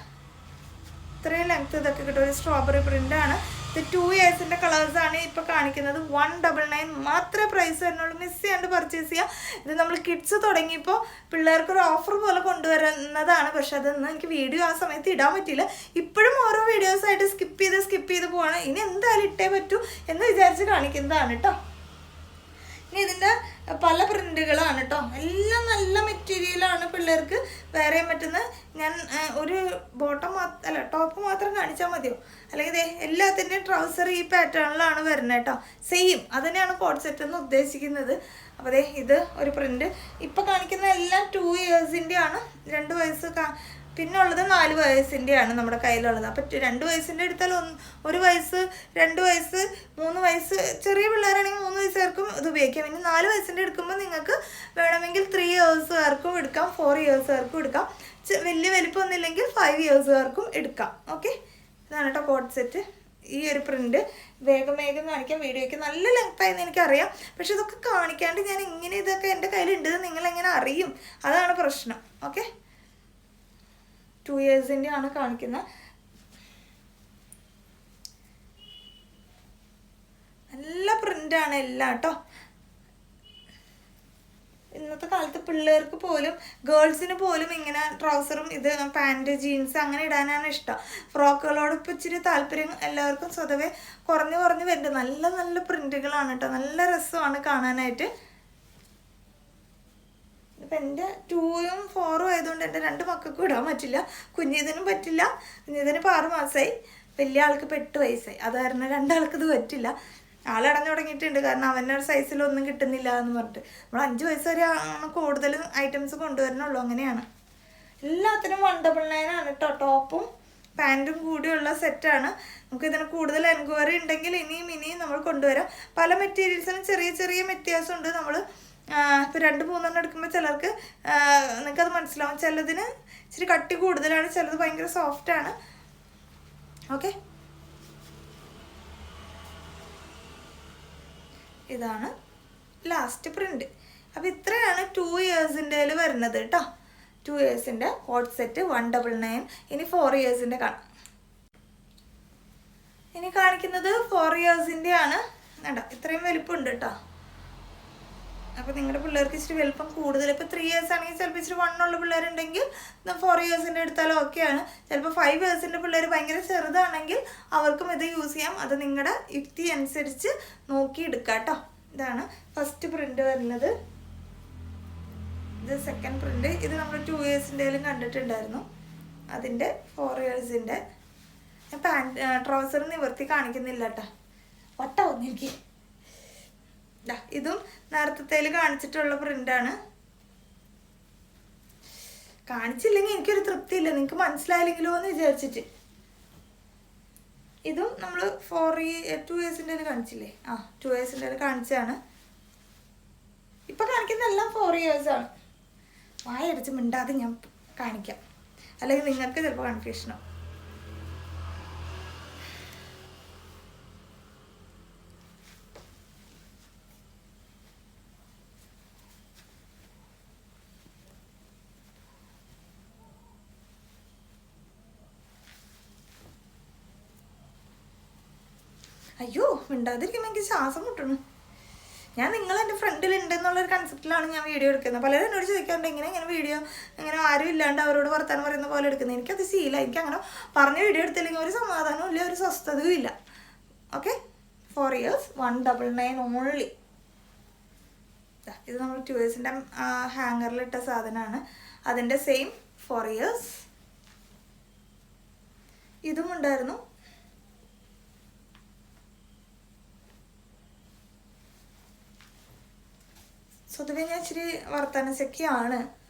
ഇത്രയും ലെങ്ത്ത് ഇതൊക്കെ കിട്ടും. ഒരു സ്ട്രോബെറി പ്രിൻ്റാണ്. ഇത് 2 ഇയേഴ്സിൻ്റെ കളേഴ്സാണ് ഇപ്പോൾ കാണിക്കുന്നത്. 199 മാത്രമേ പ്രൈസ് വരുന്നുള്ളൂ. മിസ് ചെയ്യാണ്ട് പർച്ചേസ് ചെയ്യുക. ഇത് നമ്മൾ കിഡ്സ് തുടങ്ങിയപ്പോൾ പിള്ളേർക്കൊരു ഓഫർ പോലെ കൊണ്ടുവരുന്നതാണ്. പക്ഷെ അതൊന്നും എനിക്ക് വീഡിയോ ആ സമയത്ത് ഇടാൻ പറ്റിയില്ല. ഇപ്പോഴും ഓരോ വീഡിയോസായിട്ട് സ്കിപ്പ് ചെയ്ത് പോവാണ്. ഇനി എന്തായാലും ഇട്ടേ പറ്റൂ എന്ന് വിചാരിച്ച് കാണിക്കുന്നതാണ് കേട്ടോ. ഇനി ഇതിൻ്റെ പല പ്രിൻ്റുകളാണ് കേട്ടോ. എല്ലാം നല്ല മെറ്റീരിയലാണ്. പിള്ളേർക്ക് വെയർ ചെയ്യാൻ പറ്റുന്നത്. ഞാൻ ഒരു ടോപ്പ് മാത്രം കാണിച്ചാൽ മതിയോ? അല്ലെങ്കിൽ എല്ലാത്തിൻ്റെയും ട്രൗസർ ഈ പാറ്റേണിലാണ് വരുന്നത് കേട്ടോ. സെയിം അത് തന്നെയാണ് കോഡ് സെറ്റ് എന്ന് ഉദ്ദേശിക്കുന്നത്. അപ്പോൾ ഇത് ഒരു പ്രിൻ്റ്. ഇപ്പോൾ കാണിക്കുന്ന എല്ലാം 2 ഇയേഴ്സിൻ്റെ ആണ്. 2 വയസ്സ് പിന്നെ ഉള്ളത് 4 വയസ്സിൻ്റെയാണ് നമ്മുടെ കയ്യിലുള്ളത്. അപ്പോൾ 2 വയസ്സിൻ്റെ എടുത്താൽ 1 വയസ്സ്, 2 വയസ്സ്, 3 വയസ്സ്, ചെറിയ പിള്ളേരാണെങ്കിൽ 3 വയസ്സുകാർക്കും ഇത് ഉപയോഗിക്കാം. ഇനി 4 വയസ്സിൻ്റെ എടുക്കുമ്പോൾ നിങ്ങൾക്ക് വേണമെങ്കിൽ 3 ഇയേഴ്സുകാർക്കും എടുക്കാം, 4 ഇയേഴ്സുകാർക്കും എടുക്കാം. വലിയ വലിപ്പമൊന്നുമില്ലെങ്കിൽ 5 ഇയേഴ്സുകാർക്കും എടുക്കാം. ഓക്കെ, ഇതാണ് കേട്ടോ കോഡ് സെറ്റ്. ഈ ഒരു പ്രിൻ്റ് വേഗം കാണിക്കാം. വീഡിയോയ്ക്ക് നല്ല ലെങ്ത്തായെന്ന് എനിക്കറിയാം. പക്ഷെ ഇതൊക്കെ കാണിക്കാണ്ട് ഞാൻ ഇങ്ങനെ ഇതൊക്കെ എൻ്റെ കയ്യിലുണ്ടെന്ന് നിങ്ങളെങ്ങനെ അറിയും? അതാണ് പ്രശ്നം. ഓക്കെ, 2 ഇയേഴ്സിൻ്റെ ആണ് കാണിക്കുന്നത്. പ്രിൻ്റാണ് എല്ലാം കേട്ടോ. ഇന്നത്തെ കാലത്ത് പിള്ളേർക്ക് പോലും ഗേൾസിന് പോലും ഇങ്ങനെ ട്രൗസറും ഇത് പാൻറ് ജീൻസ് അങ്ങനെ ഇടാനാണ് ഇഷ്ടം. ഫ്രോക്കുകളോട് ഇപ്പോൾ ഇച്ചിരി താല്പര്യം എല്ലാവർക്കും സ്വതവേ കുറഞ്ഞു വരുന്നുണ്ട്. നല്ല നല്ല പ്രിൻറ്റുകളാണ് കേട്ടോ, നല്ല രസമാണ് കാണാനായിട്ട്. ഇപ്പം എൻ്റെ 2ഉം 4ഉം ആയതുകൊണ്ട് എൻ്റെ 2 മക്കൾക്കും ഇടാൻ പറ്റില്ല. കുഞ്ഞിതിനും പറ്റില്ല. കുഞ്ഞിതിന് ഇപ്പോൾ 6 മാസമായി, വലിയ ആൾക്ക് ഇപ്പോൾ 8 വയസ്സായി. അത് കാരണം 2 ആൾക്ക് ഇത് പറ്റില്ല. ആളടഞ്ഞു തുടങ്ങിയിട്ടുണ്ട്, കാരണം അവൻ്റെ ഒരു സൈസിലൊന്നും കിട്ടുന്നില്ല എന്ന് പറഞ്ഞിട്ട്. നമ്മൾ 5 വയസ്സ് വരെ ആണ് കൂടുതലും ഐറ്റംസ് കൊണ്ടുവരണുള്ളൂ. അങ്ങനെയാണ്. എല്ലാത്തിനും 199 ആണ് കേട്ടോ. ടോപ്പും പാൻറ്റും കൂടിയുള്ള സെറ്റാണ്. നമുക്ക് ഇതിന് കൂടുതൽ എൻക്വയറി ഉണ്ടെങ്കിൽ ഇനിയും നമ്മൾ കൊണ്ടുവരാം. പല മെറ്റീരിയൽസിനും ചെറിയ ചെറിയ വ്യത്യാസമുണ്ട്. നമ്മൾ ഇപ്പോൾ 2-3 എടുക്കുമ്പോൾ ചിലർക്ക് നിങ്ങൾക്കത് മനസ്സിലാവും. ചിലതിന് ഇച്ചിരി കട്ടി കൂടുതലാണ്, ചിലത് ഭയങ്കര സോഫ്റ്റാണ്. ഓക്കെ, ഇതാണ് ലാസ്റ്റ് പ്രിന്റ്. അപ്പോൾ ഇത്രയാണ് 2 ഇയേഴ്സിൻ്റെ വരുന്നത് കേട്ടോ. 2 ഇയേഴ്സിൻ്റെ കോട്ട് സെറ്റ് 199. ഇനി 4 ഇയേഴ്സിൻ്റെ കാണാം. ഇനി കാണിക്കുന്നത് 4 ഇയേഴ്സിൻ്റെ ആണ്. വേണ്ട, ഇത്രയും വലിപ്പമുണ്ട് കേട്ടോ. അപ്പോൾ നിങ്ങളുടെ പിള്ളേർക്ക് ഇച്ചിരി വലുപ്പം കൂടുതൽ, ഇപ്പോൾ 3 ഇയേഴ്സ് ആണെങ്കിൽ ചിലപ്പോൾ ഇച്ചിരി 1 ഉള്ള പിള്ളേരുണ്ടെങ്കിൽ 4 ഇയേഴ്സിൻ്റെ എടുത്താലും ഓക്കെയാണ്. ചിലപ്പോൾ 5 ഇയേഴ്സിൻ്റെ പിള്ളേർ ഭയങ്കര ചെറുതാണെങ്കിൽ അവർക്കും ഇത് യൂസ് ചെയ്യാം. അത് നിങ്ങളുടെ യുക്തി അനുസരിച്ച് നോക്കി എടുക്കാം കേട്ടോ. ഇതാണ് ഫസ്റ്റ് പ്രിൻ്റ് വരുന്നത്. ഇത് സെക്കൻഡ് പ്രിൻ്റ്. ഇത് നമ്മൾ 2 ഇയേഴ്സിൻ്റെയിലും കണ്ടിട്ടുണ്ടായിരുന്നു. അതിൻ്റെ 4 ഇയേഴ്സിൻ്റെ പാൻറ് ട്രൗസർ നിവർത്തി കാണിക്കുന്നില്ല കേട്ടോ. വട്ട വന്നിരിക്കും. ഇതും നേരത്തേൽ കാണിച്ചിട്ടുള്ള പ്രിൻ്റാണ്. കാണിച്ചില്ലെങ്കിൽ എനിക്കൊരു തൃപ്തിയില്ല, നിങ്ങൾക്ക് മനസ്സിലായില്ലെങ്കിലോ എന്ന് വിചാരിച്ചിട്ട്. ഇതും നമ്മൾ 2 ഇയേഴ്സിൻ്റെ കാണിച്ചില്ലേ? 2 ഇയേഴ്സിൻ്റെ കാണിച്ചതാണ്. ഇപ്പം കാണിക്കുന്നതെല്ലാം 4 ഇയേഴ്സാണ്. വായടച്ച് മിണ്ടാതെ ഞാൻ കാണിക്കാം, അല്ലെങ്കിൽ നിങ്ങൾക്ക് ചിലപ്പോൾ കൺഫ്യൂഷനോ. അയ്യോ, മിണ്ടാതിരിക്കുമ്പോൾ എനിക്ക് ശ്വാസം മുട്ടണം. ഞാൻ നിങ്ങളെൻ്റെ ഫ്രണ്ടിലുണ്ടെന്നുള്ളൊരു കൺസെപ്റ്റിലാണ് ഞാൻ വീഡിയോ എടുക്കുന്നത്. പലരും എന്നോട് ചോദിക്കാറുണ്ട് ഇങ്ങനെ വീഡിയോ ഇങ്ങനെ ആരും ഇല്ലാണ്ട് അവരോട് വർത്താനം പറയുന്ന പോലെ എടുക്കുന്നത്. എനിക്കത് ശീലം. എനിക്ക് അങ്ങനെ പറഞ്ഞ വീഡിയോ എടുത്തില്ലെങ്കിൽ ഒരു സമാധാനവും ഇല്ല, ഒരു സ്വസ്ഥതയും ഇല്ല. Okay, 4 years 199 only. ഇത് നമ്മൾ 2 ഇയേഴ്സിൻ്റെ ഹാങ്ങറിലിട്ട സാധനമാണ്. അതിൻ്റെ സെയിം 4 ഇയേഴ്സ്. ഇതും ഉണ്ടായിരുന്നു. സ്വതവേ ഞാൻ ഇച്ചിരി വർത്തമാനശക്തിയാണ്.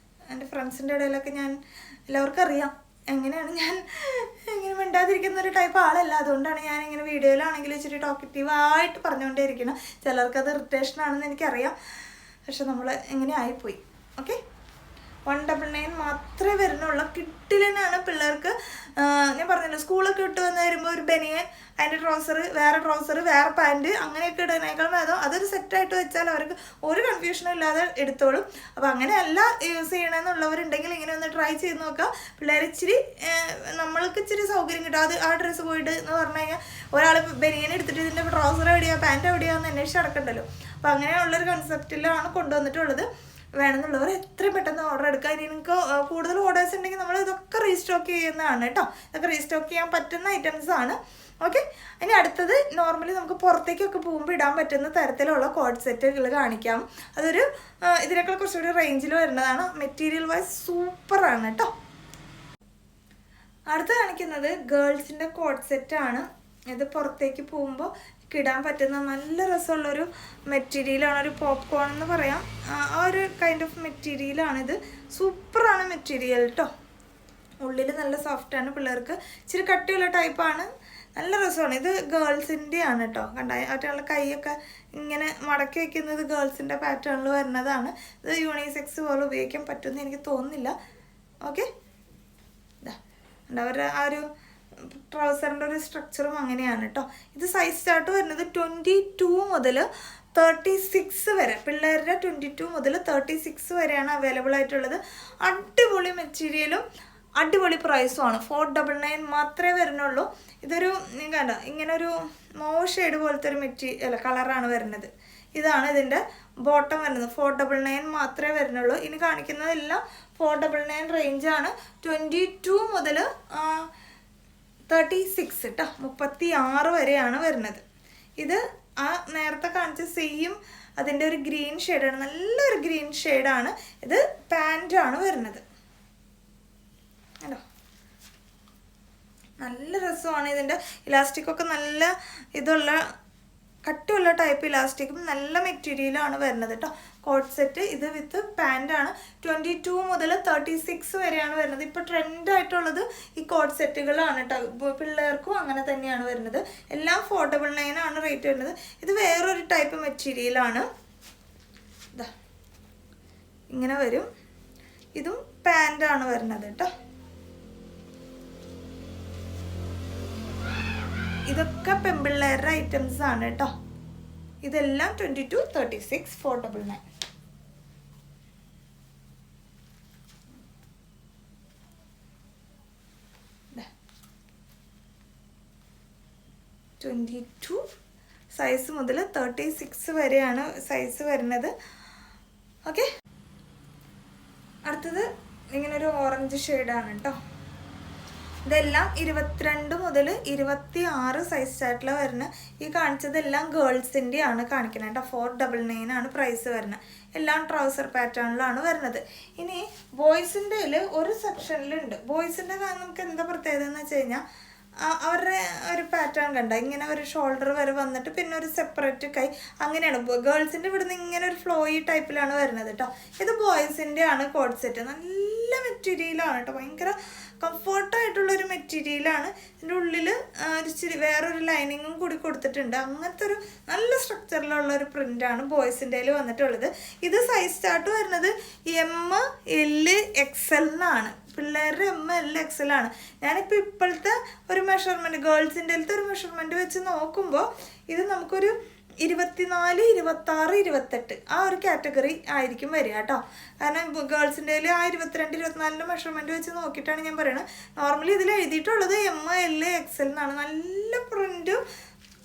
എൻ്റെ ഫ്രണ്ട്സിൻ്റെ ഇടയിലൊക്കെ ഞാൻ എല്ലാവർക്കും അറിയാം എങ്ങനെയാണ് ഞാൻ ഇങ്ങനെ മിണ്ടാതിരിക്കുന്ന ഒരു ടൈപ്പ് ആളല്ല. അതുകൊണ്ടാണ് ഞാൻ ഇങ്ങനെ വീഡിയോയിലാണെങ്കിലും ഇച്ചിരി ടോക്കറ്റീവായിട്ട് പറഞ്ഞുകൊണ്ടേ ഇരിക്കണം. ചിലർക്കത് ഇറിറ്റേഷനാണെന്ന് എനിക്കറിയാം, പക്ഷെ നമ്മൾ എങ്ങനെ ആയിപ്പോയി. ഓക്കെ, 199 മാത്രമേ വരുന്നുള്ളൂ. കിട്ടില്ലെന്നാണ് പിള്ളേർക്ക്. ഞാൻ പറഞ്ഞല്ലോ, സ്കൂളൊക്കെ ഇട്ട് വന്ന് വരുമ്പോൾ ഒരു ബനിയൻ, അതിൻ്റെ ട്രൗസർ, വേറെ പാൻറ്റ് അങ്ങനെയൊക്കെ ഇടുന്നതിനേക്കാൾ ഭേദം അതൊരു സെറ്റായിട്ട് വെച്ചാൽ അവർക്ക് ഒരു കൺഫ്യൂഷനും ഇല്ലാതെ എടുത്തോളും. അപ്പോൾ അങ്ങനെയല്ല യൂസ് ചെയ്യണമെന്നുള്ളവരുണ്ടെങ്കിൽ ഇങ്ങനെ ഒന്ന് ട്രൈ ചെയ്ത് നോക്കുക. പിള്ളേർ ഇച്ചിരി നമ്മൾക്ക് ഇച്ചിരി സൗകര്യം കിട്ടും. അത് ആ ഡ്രസ്സ് പോയിട്ട് എന്ന് പറഞ്ഞു കഴിഞ്ഞാൽ ഒരാൾ ബനിയൻ എടുത്തിട്ട് ഇതിൻ്റെ ട്രൗസർ എവിടെയാണ് പാൻറ്റ് എവിടെയാണെന്ന് അന്വേഷിച്ച് നടക്കണ്ടല്ലോ. അപ്പോൾ അങ്ങനെയുള്ളൊരു കൺസെപ്റ്റിലാണ് കൊണ്ടുവന്നിട്ടുള്ളത്. വേണമെന്നുള്ളവർ എത്രയും പെട്ടെന്ന് ഓർഡർ എടുക്കുക. ഇനി നിങ്ങൾക്ക് കൂടുതൽ ഓർഡേഴ്സ് ഉണ്ടെങ്കിൽ നമ്മൾ ഇതൊക്കെ റീസ്റ്റോക്ക് ചെയ്യുന്നതാണ് കേട്ടോ. ഇതൊക്കെ റീസ്റ്റോക്ക് ചെയ്യാൻ പറ്റുന്ന ഐറ്റംസ് ആണ്. ഓക്കെ, ഇനി അടുത്തത് നോർമലി നമുക്ക് പുറത്തേക്കൊക്കെ പോകുമ്പോൾ ഇടാൻ പറ്റുന്ന തരത്തിലുള്ള കോഡ് സെറ്റുകൾ കാണിക്കാം. അതൊരു ഇതിനേക്കാൾ കുറച്ചുകൂടി റേഞ്ചിൽ വരുന്നതാണ്. മെറ്റീരിയൽ വൈസ് സൂപ്പറാണ് കേട്ടോ. അടുത്ത് കാണിക്കുന്നത് ഗേൾസിൻ്റെ കോഡ് സെറ്റാണ്. ഇത് പുറത്തേക്ക് പോകുമ്പോൾ ഇടാൻ പറ്റുന്ന നല്ല രസമുള്ളൊരു മെറ്റീരിയലാണ്. ഒരു പോപ്കോൺ എന്ന് പറയാം, ആ ഒരു കൈൻഡ് ഓഫ് മെറ്റീരിയലാണിത്. സൂപ്പറാണ് മെറ്റീരിയൽ കേട്ടോ. ഉള്ളിൽ നല്ല സോഫ്റ്റാണ്. പിള്ളേർക്ക് ഇച്ചിരി കട്ടിയുള്ള ടൈപ്പാണ്. നല്ല രസമാണ്. ഇത് ഗേൾസിൻ്റെ ആണ് കേട്ടോ. കണ്ട മറ്റുള്ള കൈയൊക്കെ ഇങ്ങനെ മടക്കി വയ്ക്കുന്നത് ഗേൾസിൻ്റെ പാറ്റേണിൽ വരുന്നതാണ്. ഇത് യൂണിസെക്സ് പോലെ ഉപയോഗിക്കാൻ പറ്റുമെന്ന് എനിക്ക് തോന്നുന്നില്ല. ഓക്കെ, അവരുടെ ആ ഒരു ട്രൗസറിൻ്റെ ഒരു സ്ട്രക്ചറും അങ്ങനെയാണ് കേട്ടോ. ഇത് സൈസ് ചാർട്ട് വരുന്നത് 22 മുതൽ 36 വരെ. പിള്ളേരുടെ 22 മുതൽ 36 വരെയാണ് അവൈലബിൾ ആയിട്ടുള്ളത്. അടിപൊളി മെറ്റീരിയലും അടിപൊളി പ്രൈസുമാണ്. 499 മാത്രമേ വരുന്നുള്ളൂ. ഇതൊരു കണ്ട ഇങ്ങനൊരു മോവ് ഷെയ്ഡ് പോലത്തെ ഒരു കളറാണ് വരുന്നത്. ഇതാണ് ഇതിൻ്റെ ബോട്ടം വരുന്നത്. 499 മാത്രമേ വരുന്നുള്ളൂ. ഇനി കാണിക്കുന്നതെല്ലാം 499 റേഞ്ചാണ്. 22 മുതൽ 36 കേട്ടോ, 36 വരെയാണ് വരുന്നത്. ഇത് ആ നേരത്തെ കാണിച്ച സെയിം അതിൻ്റെ ഒരു ഗ്രീൻ ഷെയ്ഡാണ്, നല്ലൊരു ഗ്രീൻ ഷെയ്ഡാണ്. ഇത് പാൻറ്റാണ് വരുന്നത്. ഹലോ, നല്ല രസമാണ്. ഇതിൻ്റെ ഇലാസ്റ്റിക്കൊക്കെ നല്ല ഇതുള്ള കട്ടിയുള്ള ടൈപ്പ് ഇലാസ്റ്റിക്കും നല്ല മെറ്റീരിയലാണ് വരുന്നത് കേട്ടോ. കോട്ട് സെറ്റ് ഇത് വിത്ത് പാൻറ്റാണ്. 22 മുതൽ 36 വരെയാണ് വരുന്നത്. ഇപ്പോൾ ട്രെൻഡായിട്ടുള്ളത് ഈ കോട്ട് സെറ്റുകളാണ് കേട്ടോ. പിള്ളേർക്കും അങ്ങനെ തന്നെയാണ് വരുന്നത്. എല്ലാം 499 ആണ് റേറ്റ് വരുന്നത്. ഇത് വേറൊരു ടൈപ്പ് മെറ്റീരിയലാണ്. ഇതാ ഇങ്ങനെ വരും. ഇതും പാൻറ്റാണ് വരുന്നത് കേട്ടോ. ഇതൊക്കെ പെൺപിള്ളേരുടെ ഐറ്റംസ് ആണ് കേട്ടോ. ഇതെല്ലാം 22, 36, 499. 22 സൈസ് മുതൽ 36 വരെയാണ് സൈസ് വരുന്നത്. ഓക്കെ, അടുത്തത് ഇങ്ങനൊരു ഓറഞ്ച് ഷെയ്ഡാണ് കേട്ടോ. ഇതെല്ലാം 22 മുതൽ 26 സൈസ് ചാർട്ടിൽ വരുന്നത്. ഈ കാണിച്ചതെല്ലാം ഗേൾസിൻ്റെ ആണ് കാണിക്കുന്നത് കേട്ടോ. 499 ആണ് പ്രൈസ് വരുന്നത്. എല്ലാം ട്രൗസർ പാറ്റേണിലാണ് വരുന്നത്. ഇനി ബോയ്സിൻ്റെ ഒരു സെക്ഷനിലുണ്ട്. ബോയ്സിൻ്റെ നമുക്ക് എന്താ പ്രത്യേകത എന്ന് വെച്ച് കഴിഞ്ഞാൽ അവരുടെ ഒരു പാറ്റേൺ കണ്ട ഇങ്ങനെ ഒരു ഷോൾഡർ വരെ വന്നിട്ട് പിന്നെ ഒരു സെപ്പറേറ്റ് കൈ അങ്ങനെയാണ്. ഗേൾസിൻ്റെ ഇവിടുന്ന് ഇങ്ങനെ ഒരു ഫ്ലോയി ടൈപ്പിലാണ് വരുന്നത് കേട്ടോ. ഇത് ബോയ്സിൻ്റെ ആണ് കോട്ട് സെറ്റ്. നല്ല മെറ്റീരിയലാണ് കേട്ടോ, ഭയങ്കര കംഫർട്ടായിട്ടുള്ളൊരു മെറ്റീരിയലാണ്. ഇതിൻ്റെ ഉള്ളിൽ ഒരു ഇച്ചിരി വേറൊരു ലൈനിങ്ങും കൂടി കൊടുത്തിട്ടുണ്ട്. അങ്ങനത്തെ ഒരു നല്ല സ്ട്രക്ചറിലുള്ള ഒരു പ്രിൻ്റാണ് ബോയ്സിൻ്റെ വന്നിട്ടുള്ളത്. ഇത് സൈസ് ചാർട്ട് വരുന്നത് M, L, XL എന്നാണ്. പിള്ളേരുടെ M, L, XL ആണ്. ഞാനിപ്പോൾ ഇപ്പോഴത്തെ ഒരു മെഷർമെൻറ്റ് ഗേൾസിൻ്റെ ഒരു മെഷർമെൻറ്റ് വെച്ച് നോക്കുമ്പോൾ ഇത് നമുക്കൊരു 24, 26, 28 ആ ഒരു കാറ്റഗറി ആയിരിക്കും വരിക കേട്ടോ. കാരണം ഗേൾസിൻ്റെ ആ 22, 24 മെഷർമെൻറ്റ് വെച്ച് നോക്കിയിട്ടാണ് ഞാൻ പറയുന്നത്. നോർമലി ഇതിൽ എഴുതിയിട്ടുള്ളത് M, L, XL എന്നാണ്. നല്ല പ്രിൻറ്റും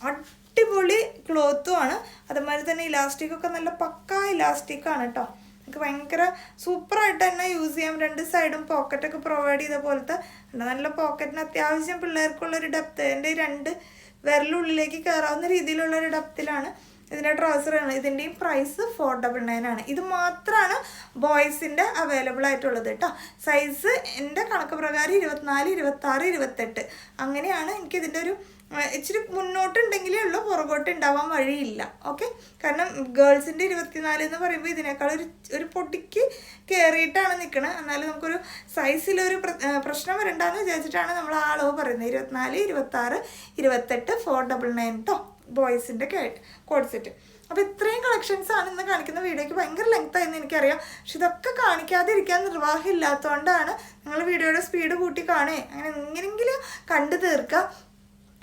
അടിപൊളി ക്ലോത്തുമാണ്. അതുമാതിരി തന്നെ ഇലാസ്റ്റിക്കൊക്കെ നല്ല പക്കാ ഇലാസ്റ്റിക്കാണ് കേട്ടോ. നമുക്ക് ഭയങ്കര സൂപ്പറായിട്ട് തന്നെ യൂസ് ചെയ്യാം. 2 സൈഡും പോക്കറ്റൊക്കെ പ്രൊവൈഡ് ചെയ്ത പോലത്തെ നല്ല പോക്കറ്റിന് അത്യാവശ്യം പിള്ളേർക്കുള്ളൊരു ഡെപ്ത്. എൻ്റെ 2 വിരലുള്ളിലേക്ക് കയറാവുന്ന രീതിയിലുള്ളൊരു ഡെപ്തിലാണ് ഇതിൻ്റെ ട്രൗസറാണ്. ഇതിൻ്റെയും പ്രൈസ് 499 ആണ്. ഇത് മാത്രമാണ് ബോയ്സിൻ്റെ അവൈലബിൾ ആയിട്ടുള്ളത് കേട്ടോ. സൈസ് എൻ്റെ കണക്ക് പ്രകാരം 24, 26, 28 അങ്ങനെയാണ്. എനിക്കിതിൻ്റെ ഒരു ഇച്ചിരി മുന്നോട്ടുണ്ടെങ്കിലേ ഉള്ളൂ, പുറകോട്ട് ഉണ്ടാവാൻ വഴിയില്ല. ഓക്കെ, കാരണം ഗേൾസിൻ്റെ 24 എന്ന് പറയുമ്പോൾ ഇതിനേക്കാൾ ഒരു പൊട്ടിക്ക് കയറിയിട്ടാണ് നിൽക്കുന്നത്. എന്നാലും നമുക്കൊരു സൈസിലൊരു പ്രശ്നം വരണ്ടെന്ന് വിചാരിച്ചിട്ടാണ് നമ്മൾ ആ അളവ് പറയുന്നത്. 24, 26, 28, 499 കേട്ടോ ബോയ്സിൻ്റെ കോഡ് സെറ്റ്. അപ്പോൾ ഇത്രയും കളക്ഷൻസ് ആണ് ഇന്ന് കാണിക്കുന്ന. വീഡിയോയ്ക്ക് ഭയങ്കര ലെങ്ത് ആയെന്ന് എനിക്കറിയാം. പക്ഷെ ഇതൊക്കെ കാണിക്കാതിരിക്കാൻ നിർവാഹം ഇല്ലാത്തതുകൊണ്ടാണ്. നിങ്ങൾ വീഡിയോയുടെ സ്പീഡ് കൂട്ടി കാണുകയെ അങ്ങനെ എങ്ങനെയെങ്കിലും കണ്ടു തീർക്കുക.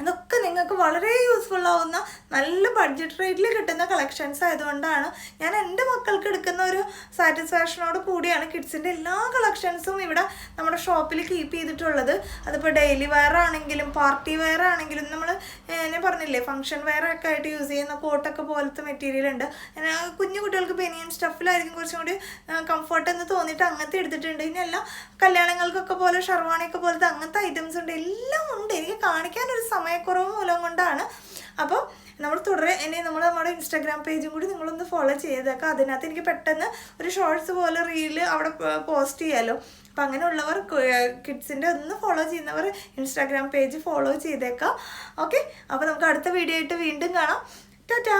അതൊക്കെ നിങ്ങൾക്ക് വളരെ യൂസ്ഫുൾ ആവുന്ന നല്ല ബഡ്ജറ്റ് റേറ്റിൽ കിട്ടുന്ന കളക്ഷൻസ് ആയതുകൊണ്ടാണ് ഞാൻ എൻ്റെ മക്കൾക്ക് എടുക്കുന്ന ഒരു സാറ്റിസ്ഫാക്ഷനോട് കൂടിയാണ് കിഡ്സിൻ്റെ എല്ലാ കളക്ഷൻസും ഇവിടെ നമ്മുടെ ഷോപ്പിൽ കീപ്പ് ചെയ്തിട്ടുള്ളത്. അതിപ്പോൾ ഡെയിലി വെയർ ആണെങ്കിലും പാർട്ടി വെയർ ആണെങ്കിലും നമ്മൾ ഞാൻ പറഞ്ഞില്ലേ ഫംഗ്ഷൻ വെയർ ഒക്കെ ആയിട്ട് യൂസ് ചെയ്യുന്ന കോട്ടൊക്കെ പോലത്തെ മെറ്റീരിയൽ ഉണ്ട്. കുഞ്ഞു കുട്ടികൾക്ക് ബനിയൻ സ്റ്റഫിലായിരിക്കും കുറച്ചും കൂടി കംഫർട്ട് എന്ന് തോന്നിയിട്ട് അങ്ങനത്തെ എടുത്തിട്ടുണ്ട്. ഇനിയെല്ലാം കല്യാണങ്ങൾക്കൊക്കെ പോലെ ഷർവാണിയൊക്കെ പോലത്തെ അങ്ങനത്തെ ഐറ്റംസ് ഉണ്ട്. എല്ലാം ഉണ്ട്. എനിക്ക് കാണിക്കാനൊരു സമയക്കുറവ് മൂലം കൊണ്ടാണ്. അപ്പോൾ നമ്മൾ തുടരെ ഇനി നമ്മുടെ ഇൻസ്റ്റാഗ്രാം പേജും കൂടി നിങ്ങളൊന്ന് ഫോളോ ചെയ്തേക്കാം. അതിനകത്ത് എനിക്ക് പെട്ടെന്ന് ഒരു ഷോർട്സ് പോലെ റീല് അവിടെ പോസ്റ്റ് ചെയ്യാമല്ലോ. അപ്പം അങ്ങനെയുള്ളവർ കിഡ്സിൻ്റെ ഒന്ന് ഫോളോ ചെയ്യുന്നവർ ഇൻസ്റ്റാഗ്രാം പേജ് ഫോളോ ചെയ്തേക്കാം. ഓക്കെ, അപ്പോൾ നമുക്ക് അടുത്ത വീഡിയോ ആയിട്ട് വീണ്ടും കാണാം. ടാറ്റാ.